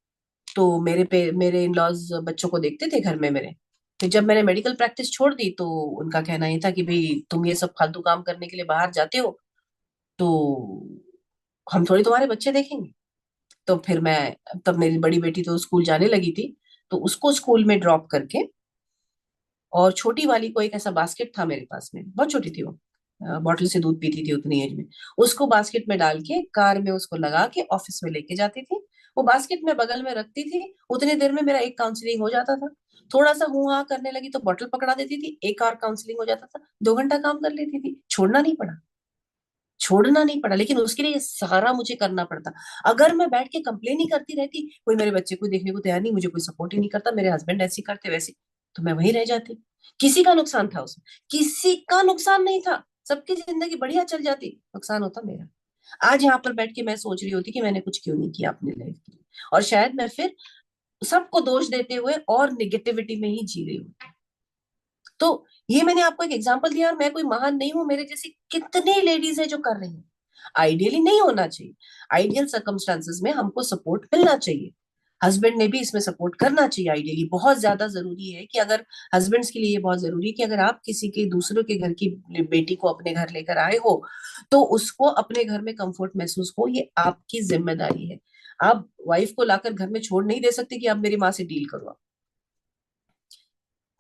तो मेरे इन लॉज बच्चों को देखते थे घर में मेरे। तो जब मैंने मेडिकल प्रैक्टिस छोड़ दी तो उनका कहना ये था कि भाई तुम ये सब फालतू काम करने के लिए बाहर जाते हो, तो हम थोड़ी तुम्हारे बच्चे देखेंगे। तो फिर मैं, तब मेरी बड़ी बेटी तो स्कूल जाने लगी थी, तो उसको स्कूल में ड्रॉप करके, और छोटी वाली को, एक ऐसा बास्केट था मेरे पास में, बहुत छोटी थी वो, बॉटल से दूध पीती थी उतनी एज में, उसको बास्केट में डाल के कार में उसको लगा के ऑफिस में लेके जाती थी। वो बास्केट में बगल में रखती थी, उतनी देर में मेरा एक काउंसलिंग हो जाता था। थोड़ा सा हूँ हाँ करने लगी तो बॉटल पकड़ा देती थी, एक और काउंसलिंग हो जाता था, 2 घंटा काम कर लेती थी। छोड़ना नहीं पड़ा, लेकिन उसके लिए सारा मुझे करना पड़ता। अगर मैं बैठ के कंप्लेन ही करती रहती, कोई मेरे बच्चे को देखने को तैयार नहीं, मुझे कोई सपोर्ट ही नहीं करता, मेरे हस्बैंड ऐसे करते वैसे, तो मैं वहीं रह जाती। किसी का नुकसान था उसमें? किसी का नुकसान नहीं था, सबकी जिंदगी बढ़िया चल जाती, नुकसान होता मेरा। आज यहाँ पर बैठ के मैं सोच रही होती कि मैंने कुछ क्यों नहीं किया अपनी लाइफ के लिए, और शायद मैं फिर सबको दोष देते हुए और निगेटिविटी में ही जी रही हूँ। तो ये मैंने आपको एक एग्जांपल दिया, और मैं कोई महान नहीं हूं, मेरे जैसी कितने लेडीज है जो कर रही हैं। आइडियली नहीं होना चाहिए, आइडियल सर्कमस्टांसेस में हमको सपोर्ट मिलना चाहिए। हस्बैंड ने भी इसमें सपोर्ट करना चाहिए। आइडियली बहुत ज्यादा जरूरी है कि अगर हस्बैंड्स के लिए ये बहुत जरूरी है कि अगर आप किसी के, दूसरे के घर की बेटी को अपने घर लेकर आए हो, तो उसको अपने घर में कंफर्ट महसूस हो, ये आपकी जिम्मेदारी है। आप वाइफ को लाकर घर में छोड़ नहीं दे सकते कि आप मेरी माँ से डील करो।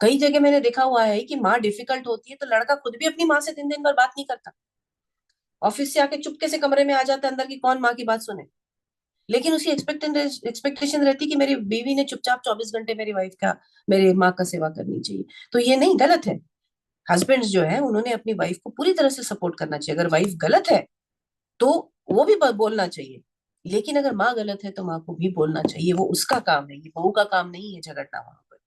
कई जगह मैंने देखा हुआ है कि माँ डिफिकल्ट होती है तो लड़का खुद भी अपनी माँ से 3 दिन भर बात नहीं करता, ऑफिस से आके चुपके से कमरे में आ जाता है अंदर की, कौन माँ की बात सुने। लेकिन उसकी एक्सपेक्टेशन रहती कि मेरी बीवी ने चुपचाप 24 घंटे मेरी वाइफ का, मेरे माँ का सेवा करनी चाहिए। तो ये नहीं, गलत है। हस्बैंड्स जो है उन्होंने अपनी वाइफ को पूरी तरह से सपोर्ट करना चाहिए। अगर वाइफ गलत है तो वो भी बोलना चाहिए, लेकिन अगर माँ गलत है तो माँ को भी बोलना चाहिए। वो उसका काम है, ये बहू का काम नहीं है झगड़ना वहां पर।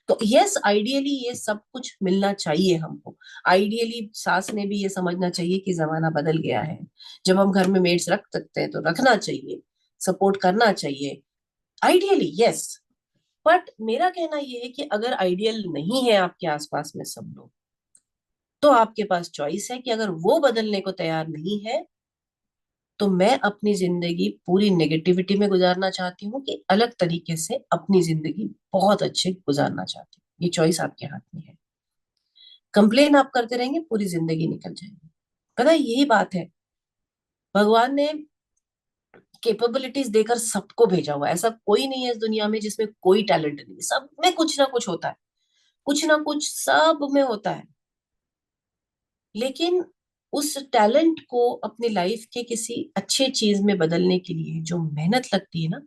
तो यस, आइडियली ये सब कुछ मिलना चाहिए हमको। आइडियली सास ने भी ये समझना चाहिए कि जमाना बदल गया है। जब हम घर में मेड्स रख सकते हैं तो रखना चाहिए। सपोर्ट करना चाहिए, आइडियली यस। बट मेरा कहना यह है कि अगर आइडियल नहीं है आपके आसपास में सब लोग, तो आपके पास चॉइस है कि अगर वो बदलने को तैयार नहीं है, तो मैं अपनी जिंदगी पूरी नेगेटिविटी में गुजारना चाहती हूँ कि अलग तरीके से अपनी जिंदगी बहुत अच्छे गुजारना चाहती हूँ। ये चॉइस आपके हाथ में है। कंप्लेन आप करते रहेंगे, पूरी जिंदगी निकल जाएगी। पता है, यही बात है। भगवान ने कैपेबिलिटीज देकर सबको भेजा हुआ है। ऐसा कोई नहीं है इस दुनिया में जिसमें कोई टैलेंट नहीं है। सब में कुछ ना कुछ होता है, कुछ ना कुछ सब में होता है। लेकिन उस टैलेंट को अपनी लाइफ के किसी अच्छे चीज में बदलने के लिए जो मेहनत लगती है ना,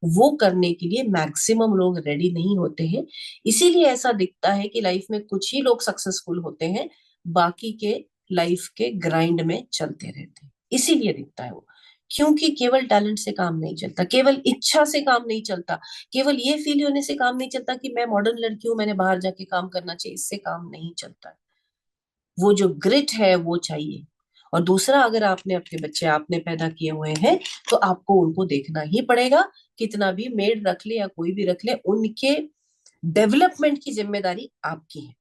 वो करने के लिए मैक्सिमम लोग रेडी नहीं होते हैं। इसीलिए ऐसा दिखता है कि लाइफ में कुछ ही लोग सक्सेसफुल होते हैं, बाकी के लाइफ के ग्राइंड में चलते रहते हैं। इसीलिए दिखता है वो। क्योंकि केवल टैलेंट से काम नहीं चलता, केवल इच्छा से काम नहीं चलता, केवल ये फील होने से काम नहीं चलता कि मैं मॉडर्न लड़की हूं, मैंने बाहर जाके काम करना चाहिए, इससे काम नहीं चलता। वो जो ग्रिट है वो चाहिए। और दूसरा, अगर आपने अपने बच्चे आपने पैदा किए हुए हैं, तो आपको उनको देखना ही पड़ेगा। कितना भी मेड रख ले या कोई भी रख ले, उनके डेवलपमेंट की जिम्मेदारी आपकी है।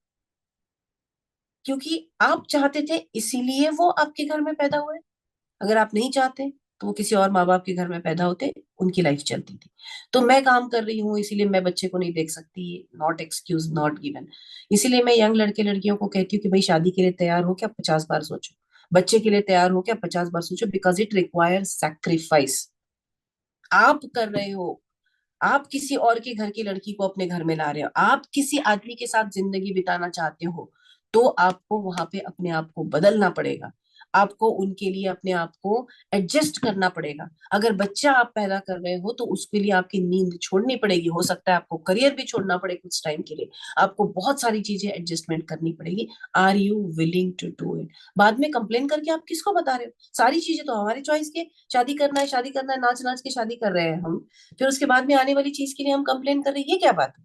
क्योंकि आप चाहते थे, इसीलिए वो आपके घर में पैदा हुए। अगर आप नहीं चाहते, तो वो किसी और माँ बाप के घर में पैदा होते, उनकी लाइफ चलती थी। तो मैं काम कर रही हूँ इसीलिए मैं बच्चे को नहीं देख सकती, नॉट एक्सक्यूज, नॉट गिवन। इसीलिए मैं यंग लड़के लड़कियों को कहती हूँ कि भाई, शादी के लिए तैयार हो क्या, 50 बार सोचो। बच्चे के लिए तैयार हो क्या, 50 बार सोचो, बिकॉज इट रिक्वायर सैक्रिफाइस। आप कर रहे हो, आप किसी और के घर की लड़की को अपने घर में ला रहे हो, आप किसी आदमी के साथ जिंदगी बिताना चाहते हो, तो आपको वहां पे अपने आप को बदलना पड़ेगा। आपको उनके लिए अपने आप को एडजस्ट करना पड़ेगा। अगर बच्चा आप पैदा कर रहे हो, तो उसके लिए आपकी नींद छोड़नी पड़ेगी, हो सकता है आपको करियर भी छोड़ना पड़े कुछ टाइम के लिए। आपको बहुत सारी चीजें एडजस्टमेंट करनी पड़ेगी। Are you willing to do it? बाद में कंप्लेन करके आप किसको बता रहे हो? सारी चीजें तो हमारी चॉइस की है। शादी करना है, शादी करना है, नाच नाच के शादी कर रहे हैं हम, फिर उसके बाद में आने वाली चीज के लिए हम कंप्लेन कर रहे हैं, ये क्या बात है?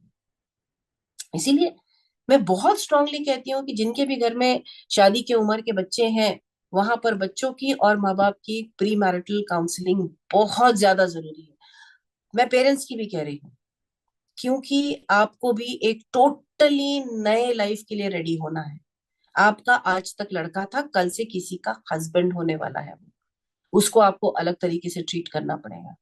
इसीलिए मैं बहुत स्ट्रांगली कहती हूँ कि जिनके भी घर में शादी की उम्र के बच्चे हैं, वहां पर बच्चों की और माँ बाप की प्री मैरिटल काउंसलिंग बहुत ज्यादा जरूरी है। मैं पेरेंट्स की भी कह रही हूँ, क्योंकि आपको भी एक टोटली नए लाइफ के लिए रेडी होना है। आपका आज तक लड़का था, कल से किसी का हस्बैंड होने वाला है वो। उसको आपको अलग तरीके से ट्रीट करना पड़ेगा।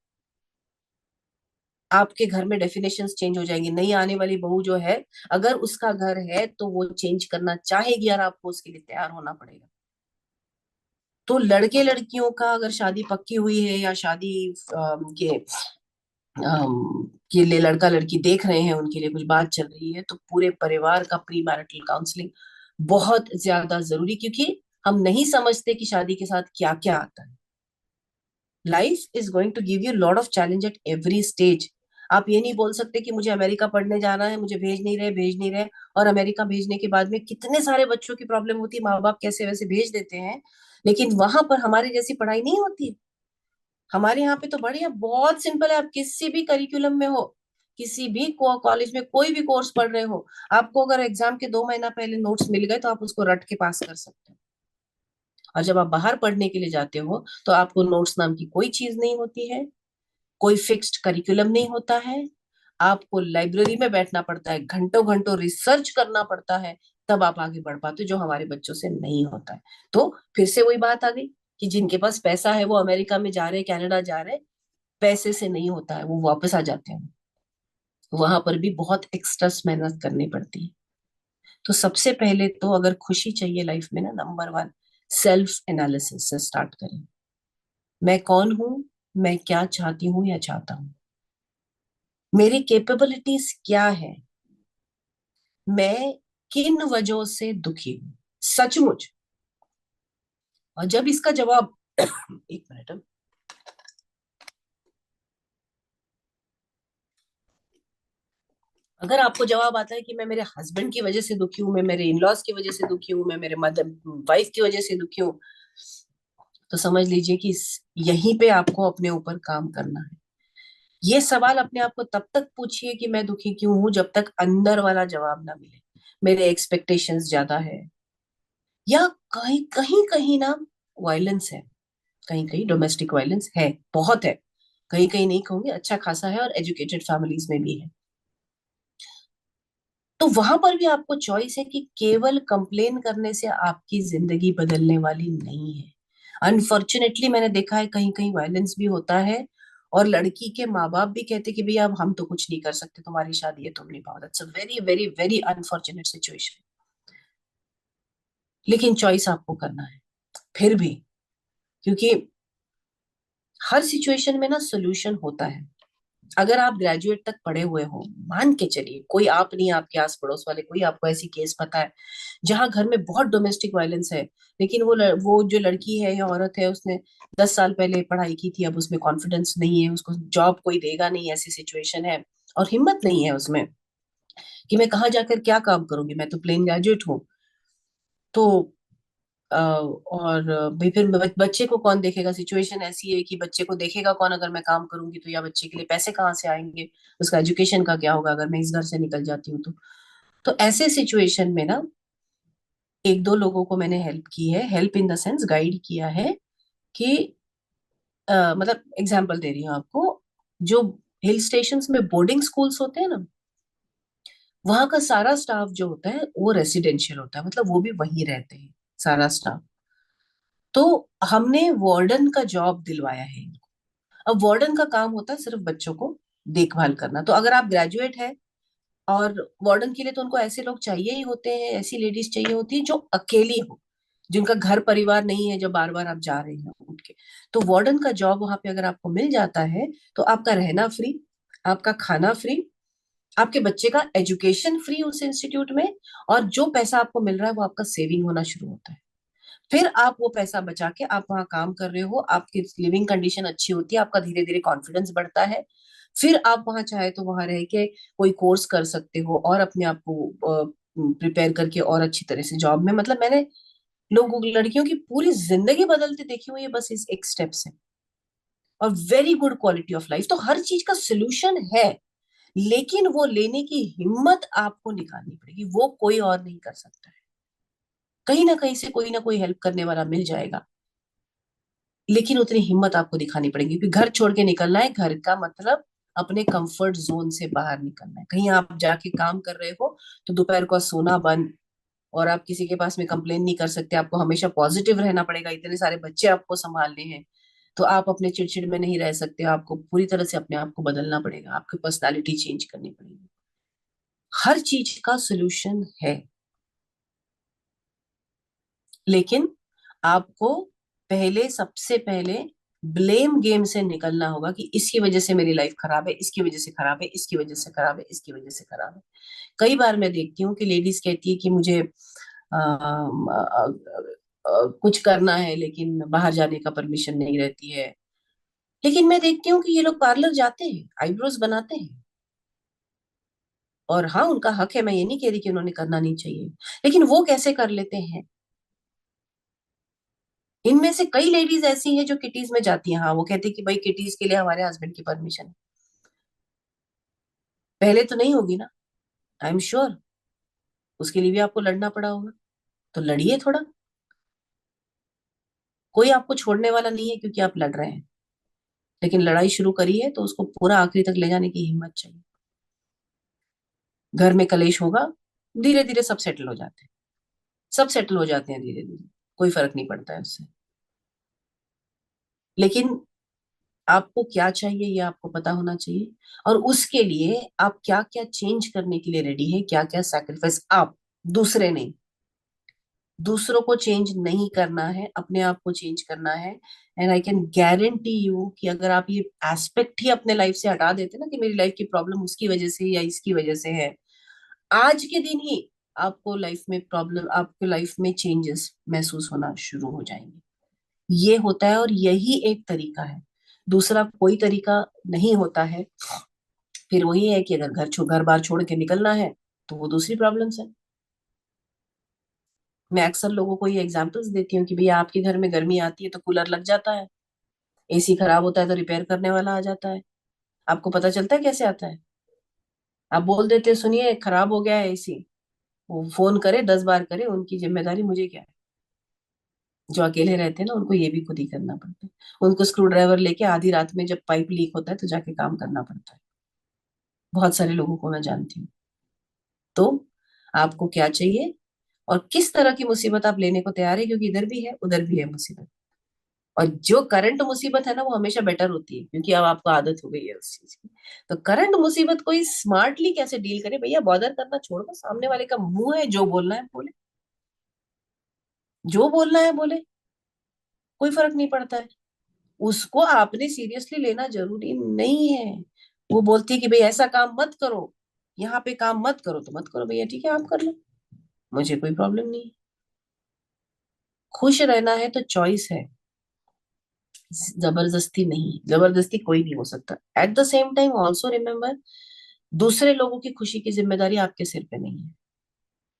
आपके घर में डेफिनेशंस चेंज हो जाएंगी। नई आने वाली बहू जो है, अगर उसका घर है तो वो चेंज करना चाहेगी, और आपको उसके लिए तैयार होना पड़ेगा। तो लड़के लड़कियों का अगर शादी पक्की हुई है, या शादी के लिए लड़का लड़की देख रहे हैं, उनके लिए कुछ बात चल रही है, तो पूरे परिवार का प्री मैरिटल काउंसलिंग बहुत ज्यादा जरूरी। क्योंकि हम नहीं समझते कि शादी के साथ क्या क्या आता है। Life is going to give you lot of challenge at every stage. आप ये नहीं बोल सकते कि मुझे अमेरिका पढ़ने जाना है, मुझे भेज नहीं रहे, भेज नहीं रहे। और अमेरिका भेजने के बाद में कितने सारे बच्चों की प्रॉब्लम होती है, माँ बाप कैसे वैसे भेज देते हैं, लेकिन वहां पर हमारे जैसी पढ़ाई नहीं होती। हमारे यहाँ पे तो बढ़िया, बहुत सिंपल है। आप किसी भी करिकुलम में हो, किसी भी कॉलेज में कोई भी कोर्स पढ़ रहे हो, आपको अगर एग्जाम के 2 महीना पहले नोट्स मिल गए, तो आप उसको रट के पास कर सकते हो। और जब आप बाहर पढ़ने के लिए जाते हो, तो आपको नोट्स नाम की कोई चीज नहीं होती है, कोई फिक्स्ड करिकुलम नहीं होता है। आपको लाइब्रेरी में बैठना पड़ता है, घंटों घंटों रिसर्च करना पड़ता है, तब आप आगे बढ़ पाते हो, जो हमारे बच्चों से नहीं होता है। तो फिर से वही बात आ गई कि जिनके पास पैसा है वो अमेरिका में जा रहे, कनाडा जा रहे। पैसे से नहीं होता है, वो वापस आ जाते हैं। वहां पर भी बहुत एक्स्ट्रा मेहनत करनी पड़ती है। तो सबसे पहले तो अगर खुशी चाहिए लाइफ में ना, नंबर वन, सेल्फ एनालिसिस से स्टार्ट करें। मैं कौन हूं? मैं क्या चाहती हूँ या चाहता हूँ? मेरी कैपेबिलिटीज क्या है? मैं किन वजहों से दुखी हूं सचमुच? और जब इसका जवाब एक मिनट, अगर आपको जवाब आता है कि मैं मेरे हस्बैंड की वजह से दुखी हूँ, मैं मेरे इन लॉज की वजह से दुखी हूँ, मैं मेरे मदर वाइफ की वजह से दुखी हूँ, तो समझ लीजिए कि यहीं पे आपको अपने ऊपर काम करना है। ये सवाल अपने आप को तब तक पूछिए कि मैं दुखी क्यों हूं, जब तक अंदर वाला जवाब ना मिले। मेरे एक्सपेक्टेशंस ज्यादा है, या कहीं कहीं कहीं ना वायलेंस है, कहीं कहीं डोमेस्टिक वायलेंस है, बहुत है। कहीं कहीं नहीं कहूंगी, अच्छा खासा है और एजुकेटेड फैमिलीज में भी है। तो वहां पर भी आपको चॉइस है कि केवल कंप्लेन करने से आपकी जिंदगी बदलने वाली नहीं है। अनफॉर्चुनेटली मैंने देखा है कहीं कहीं वायलेंस भी होता है, और लड़की के माँ बाप भी कहते कि भैया अब हम तो कुछ नहीं कर सकते, तुम्हारी शादी है तुम निभाओ। That's a very very very unfortunate situation. लेकिन चॉइस आपको करना है फिर भी, क्योंकि हर सिचुएशन में ना सोल्यूशन होता है। अगर आप ग्रेजुएट तक पढ़े हुए हो, मान के चलिए कोई आप नहीं, आपके आस पड़ोस वाले कोई आपको ऐसी केस पता है जहां घर में बहुत डोमेस्टिक वायलेंस है, लेकिन वो जो लड़की है या औरत है उसने 10 साल पहले पढ़ाई की थी, अब उसमें कॉन्फिडेंस नहीं है, उसको जॉब कोई देगा नहीं, ऐसी सिचुएशन है, और हिम्मत नहीं है उसमें कि मैं कहाँ जाकर क्या काम करूंगी, मैं तो प्लेन ग्रेजुएट हूँ। तो और भाई फिर बच्चे को कौन देखेगा, सिचुएशन ऐसी है कि बच्चे को देखेगा कौन अगर मैं काम करूंगी तो, या बच्चे के लिए पैसे कहाँ से आएंगे, उसका एजुकेशन का क्या होगा अगर मैं इस घर से निकल जाती हूँ तो ऐसे सिचुएशन में ना एक दो लोगों को मैंने हेल्प की है, help in the sense guide किया है कि मतलब एग्जाम्पल दे रही हूँ आपको, जो हिल स्टेशंस में बोर्डिंग स्कूल्स होते हैं ना, वहां का सारा स्टाफ जो होता है वो रेसिडेंशियल होता है, मतलब वो भी वहीं रहते हैं सारा स्टाफ। तो हमने वार्डन का जॉब दिलवाया है इनको। अब वार्डन का काम होता है सिर्फ बच्चों को देखभाल करना। तो अगर आप ग्रेजुएट है, और वार्डन के लिए तो उनको ऐसे लोग चाहिए ही होते हैं, ऐसी लेडीज चाहिए होती है जो अकेली हो, जिनका घर परिवार नहीं है, जो बार बार आप जा रहे हैं उठ के। तो वार्डन का जॉब वहां पे अगर आपको मिल जाता है तो आपका रहना फ्री, आपका खाना फ्री, आपके बच्चे का एजुकेशन फ्री उस इंस्टीट्यूट में, और जो पैसा आपको मिल रहा है वो आपका सेविंग होना शुरू होता है। फिर आप वो पैसा बचा के आप वहां काम कर रहे हो, आपकी लिविंग कंडीशन अच्छी होती है, आपका धीरे धीरे कॉन्फिडेंस बढ़ता है। फिर आप वहां चाहे तो वहां रह के कोई कोर्स कर सकते हो और अपने आप को प्रिपेयर करके और अच्छी तरह से जॉब में, मतलब मैंने लोगों लड़कियों की पूरी जिंदगी बदलते देखी हुई है बस इस एक स्टेप से। और very good quality of life. तो हर चीज का सोल्यूशन है, लेकिन वो लेने की हिम्मत आपको निकालनी पड़ेगी, वो कोई और नहीं कर सकता है। कहीं ना कहीं से कोई ना कोई हेल्प करने वाला मिल जाएगा, लेकिन उतनी हिम्मत आपको दिखानी पड़ेगी, क्योंकि घर छोड़ के निकलना है, घर का मतलब अपने कंफर्ट जोन से बाहर निकलना है। कहीं आप जाके काम कर रहे हो तो दोपहर को सोना बंद, और आप किसी के पास में कंप्लेन नहीं कर सकते, आपको हमेशा पॉजिटिव रहना पड़ेगा, इतने सारे बच्चे आपको संभालने हैं। तो आप अपने चिड़चिड़ में नहीं रह सकते, आपको पूरी तरह से अपने आप को बदलना पड़ेगा, आपकी पर्सनालिटी चेंज करनी पड़ेगी। हर चीज का सोल्यूशन है, लेकिन आपको पहले, सबसे पहले ब्लेम गेम से निकलना होगा कि इसकी वजह से मेरी लाइफ खराब है, इसकी वजह से खराब है, इसकी वजह से खराब है, इसकी वजह से खराब है। कई बार मैं देखती हूँ कि लेडीज कहती है कि मुझे कुछ करना है लेकिन बाहर जाने का परमिशन नहीं रहती है। लेकिन मैं देखती हूँ कि ये लोग पार्लर जाते हैं, आईब्रोज बनाते हैं, और हाँ उनका हक है, मैं ये नहीं कह रही कि उन्होंने करना नहीं चाहिए, लेकिन वो कैसे कर लेते हैं। इनमें से कई लेडीज ऐसी हैं जो किटीज में जाती हैं, हाँ वो कहती है कि भाई किटीज के लिए हमारे हस्बैंड की परमिशन है। पहले तो नहीं होगी ना, आई एम श्योर, उसके लिए भी आपको लड़ना पड़ा होगा, तो लड़िए थोड़ा। कोई आपको छोड़ने वाला नहीं है क्योंकि आप लड़ रहे हैं, लेकिन लड़ाई शुरू करी है तो उसको पूरा आखिरी तक ले जाने की हिम्मत चाहिए। घर में कलेश होगा, धीरे धीरे सब सेटल हो जाते हैं, सब सेटल हो जाते हैं धीरे धीरे, कोई फर्क नहीं पड़ता है उससे। लेकिन आपको क्या चाहिए ये आपको पता होना चाहिए, और उसके लिए आप क्या क्या चेंज करने के लिए रेडी है, क्या क्या सैक्रिफाइस आप, दूसरे नहीं, दूसरों को चेंज नहीं करना है, अपने आप को चेंज करना है। And I can guarantee you कि अगर आप ये एस्पेक्ट ही अपने लाइफ से हटा देते ना कि मेरी लाइफ की प्रॉब्लम उसकी वजह से या इसकी वजह से है, आज के दिन ही आपको लाइफ में प्रॉब्लम, आपके लाइफ में चेंजेस महसूस होना शुरू हो जाएंगे। ये होता है और यही एक तरीका है, दूसरा कोई तरीका नहीं होता है। फिर वही है कि अगर घर बार छोड़ के निकलना है तो वो दूसरी प्रॉब्लम्स है। मैं अक्सर लोगों को ये एग्जांपल्स देती हूँ कि भैया आपके घर में गर्मी आती है तो कूलर लग जाता है, एसी खराब होता है तो रिपेयर करने वाला आ जाता है। आपको पता चलता है कैसे आता है? आप बोल देते हो सुनिए खराब हो गया है एसी, वो फोन करे 10 बार करे, उनकी जिम्मेदारी, मुझे क्या है। जो अकेले रहते हैं ना, उनको ये भी खुद ही करना पड़ता है। उनको स्क्रू ड्राइवर लेके आधी रात में जब पाइप लीक होता है तो जाके काम करना पड़ता है। बहुत सारे लोगों को मैं जानती हूँ। तो आपको क्या चाहिए और किस तरह की मुसीबत आप लेने को तैयार है, क्योंकि इधर भी है उधर भी है मुसीबत। और जो करंट मुसीबत है ना, वो हमेशा बेटर होती है, क्योंकि अब आपको आदत हो गई है उस चीज की। तो करंट मुसीबत को स्मार्टली कैसे डील करे, भैया बॉदर करना छोड़ दो। सामने वाले का मुंह है, जो बोलना है बोले, जो बोलना है बोले, कोई फर्क नहीं पड़ता है। उसको आपने सीरियसली लेना जरूरी नहीं है। वो बोलती है कि भाई ऐसा काम मत करो, यहाँ पे काम मत करो, तो मत करो भैया, ठीक है आप कर लो, मुझे कोई प्रॉब्लम नहीं है। खुश रहना है तो चॉइस है, जबरदस्ती नहीं। जबरदस्ती कोई नहीं हो सकता। At the same time also remember, दूसरे लोगों की खुशी की जिम्मेदारी आपके सिर पे नहीं है।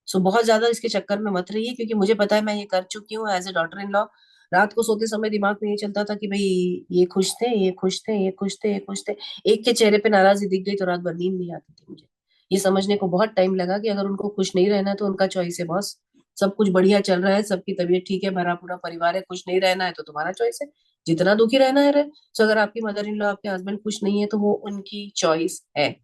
सो बहुत ज्यादा इसके चक्कर में मत रहिए, क्योंकि मुझे पता है, मैं ये कर चुकी हूँ as a daughter in law. रात को सोते समय दिमाग में ये चलता था कि भाई ये खुश थे, ये खुश थे, ये खुश थे, ये खुश थे। एक के चेहरे पे नाराजगी दिख गई तो रात भर नींद नहीं आती थी मुझे। ये समझने को बहुत टाइम लगा कि अगर उनको खुश नहीं रहना है तो उनका चॉइस है बॉस। सब कुछ बढ़िया चल रहा है, सबकी तबीयत ठीक है, भरा पूरा परिवार है, खुश नहीं रहना है तो तुम्हारा चॉइस है। जितना दुखी रहना है रहे। सो अगर आपकी मदर इन लॉ, आपके हस्बैंड खुश नहीं है तो वो उनकी चॉइस है।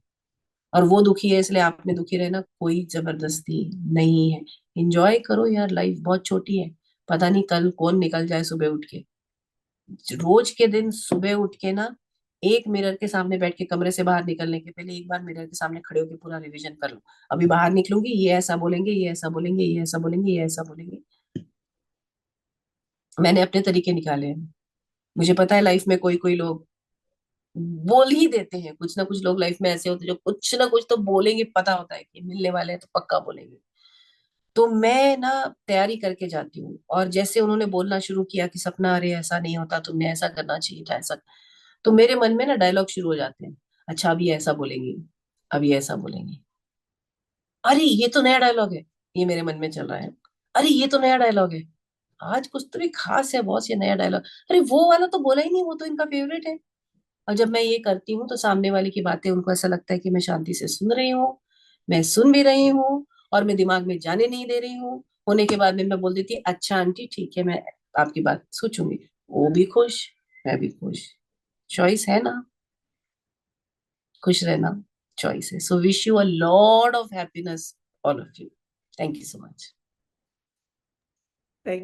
और वो दुखी है इसलिए आपने दुखी रहना, कोई जबरदस्ती नहीं है। एंजॉय करो यार, लाइफ बहुत छोटी है। पता नहीं कल कौन निकल जाए सुबह उठ के। रोज के दिन सुबह उठ के ना, एक मिरर के सामने बैठ के, कमरे से बाहर निकलने के पहले एक बार मिरर के सामने खड़े होकर पूरा रिवीजन कर लो। अभी बाहर निकलूंगी, ये ऐसा बोलेंगे, ये ऐसा बोलेंगे, ये ऐसा बोलेंगे, ये ऐसा बोलेंगे। मैंने अपने तरीके निकाले हैं। मुझे पता है लाइफ में कोई कोई लोग बोल ही देते हैं, कुछ ना कुछ लोग लाइफ में ऐसे होते हैं जो कुछ ना कुछ तो बोलेंगे, पता होता है कि मिलने वाले हैं तो पक्का बोलेंगे। तो मैं ना तैयारी करके जाती हूँ, और जैसे उन्होंने बोलना शुरू किया कि सपना, अरे ऐसा नहीं होता, तुमने ऐसा करना चाहिए था, ऐसा। तो मेरे मन में ना डायलॉग शुरू हो जाते हैं। अच्छा अभी ऐसा बोलेंगे, अभी ऐसा बोलेंगे, अरे ये तो नया डायलॉग है। ये मेरे मन में चल रहा है। अरे ये तो नया डायलॉग है, आज कुछ तो भी खास है बॉस, ये नया डायलॉग। अरे वो वाला तो बोला ही नहीं, वो तो इनका फेवरेट है। और जब मैं ये करती हूँ तो सामने वाले की बातें उनको ऐसा लगता है कि मैं शांति से सुन रही हूँ, मैं सुन भी रही हूँ, और मैं दिमाग में जाने नहीं दे रही हूँ। होने के बाद में मैं बोल देती अच्छा आंटी ठीक है, मैं आपकी बात सोचूंगी। वो भी खुश, मैं भी खुश। चॉइस है ना, खुश रहना चॉइस है। So wish you a lot of happiness, all of you. Thank you so much. Thank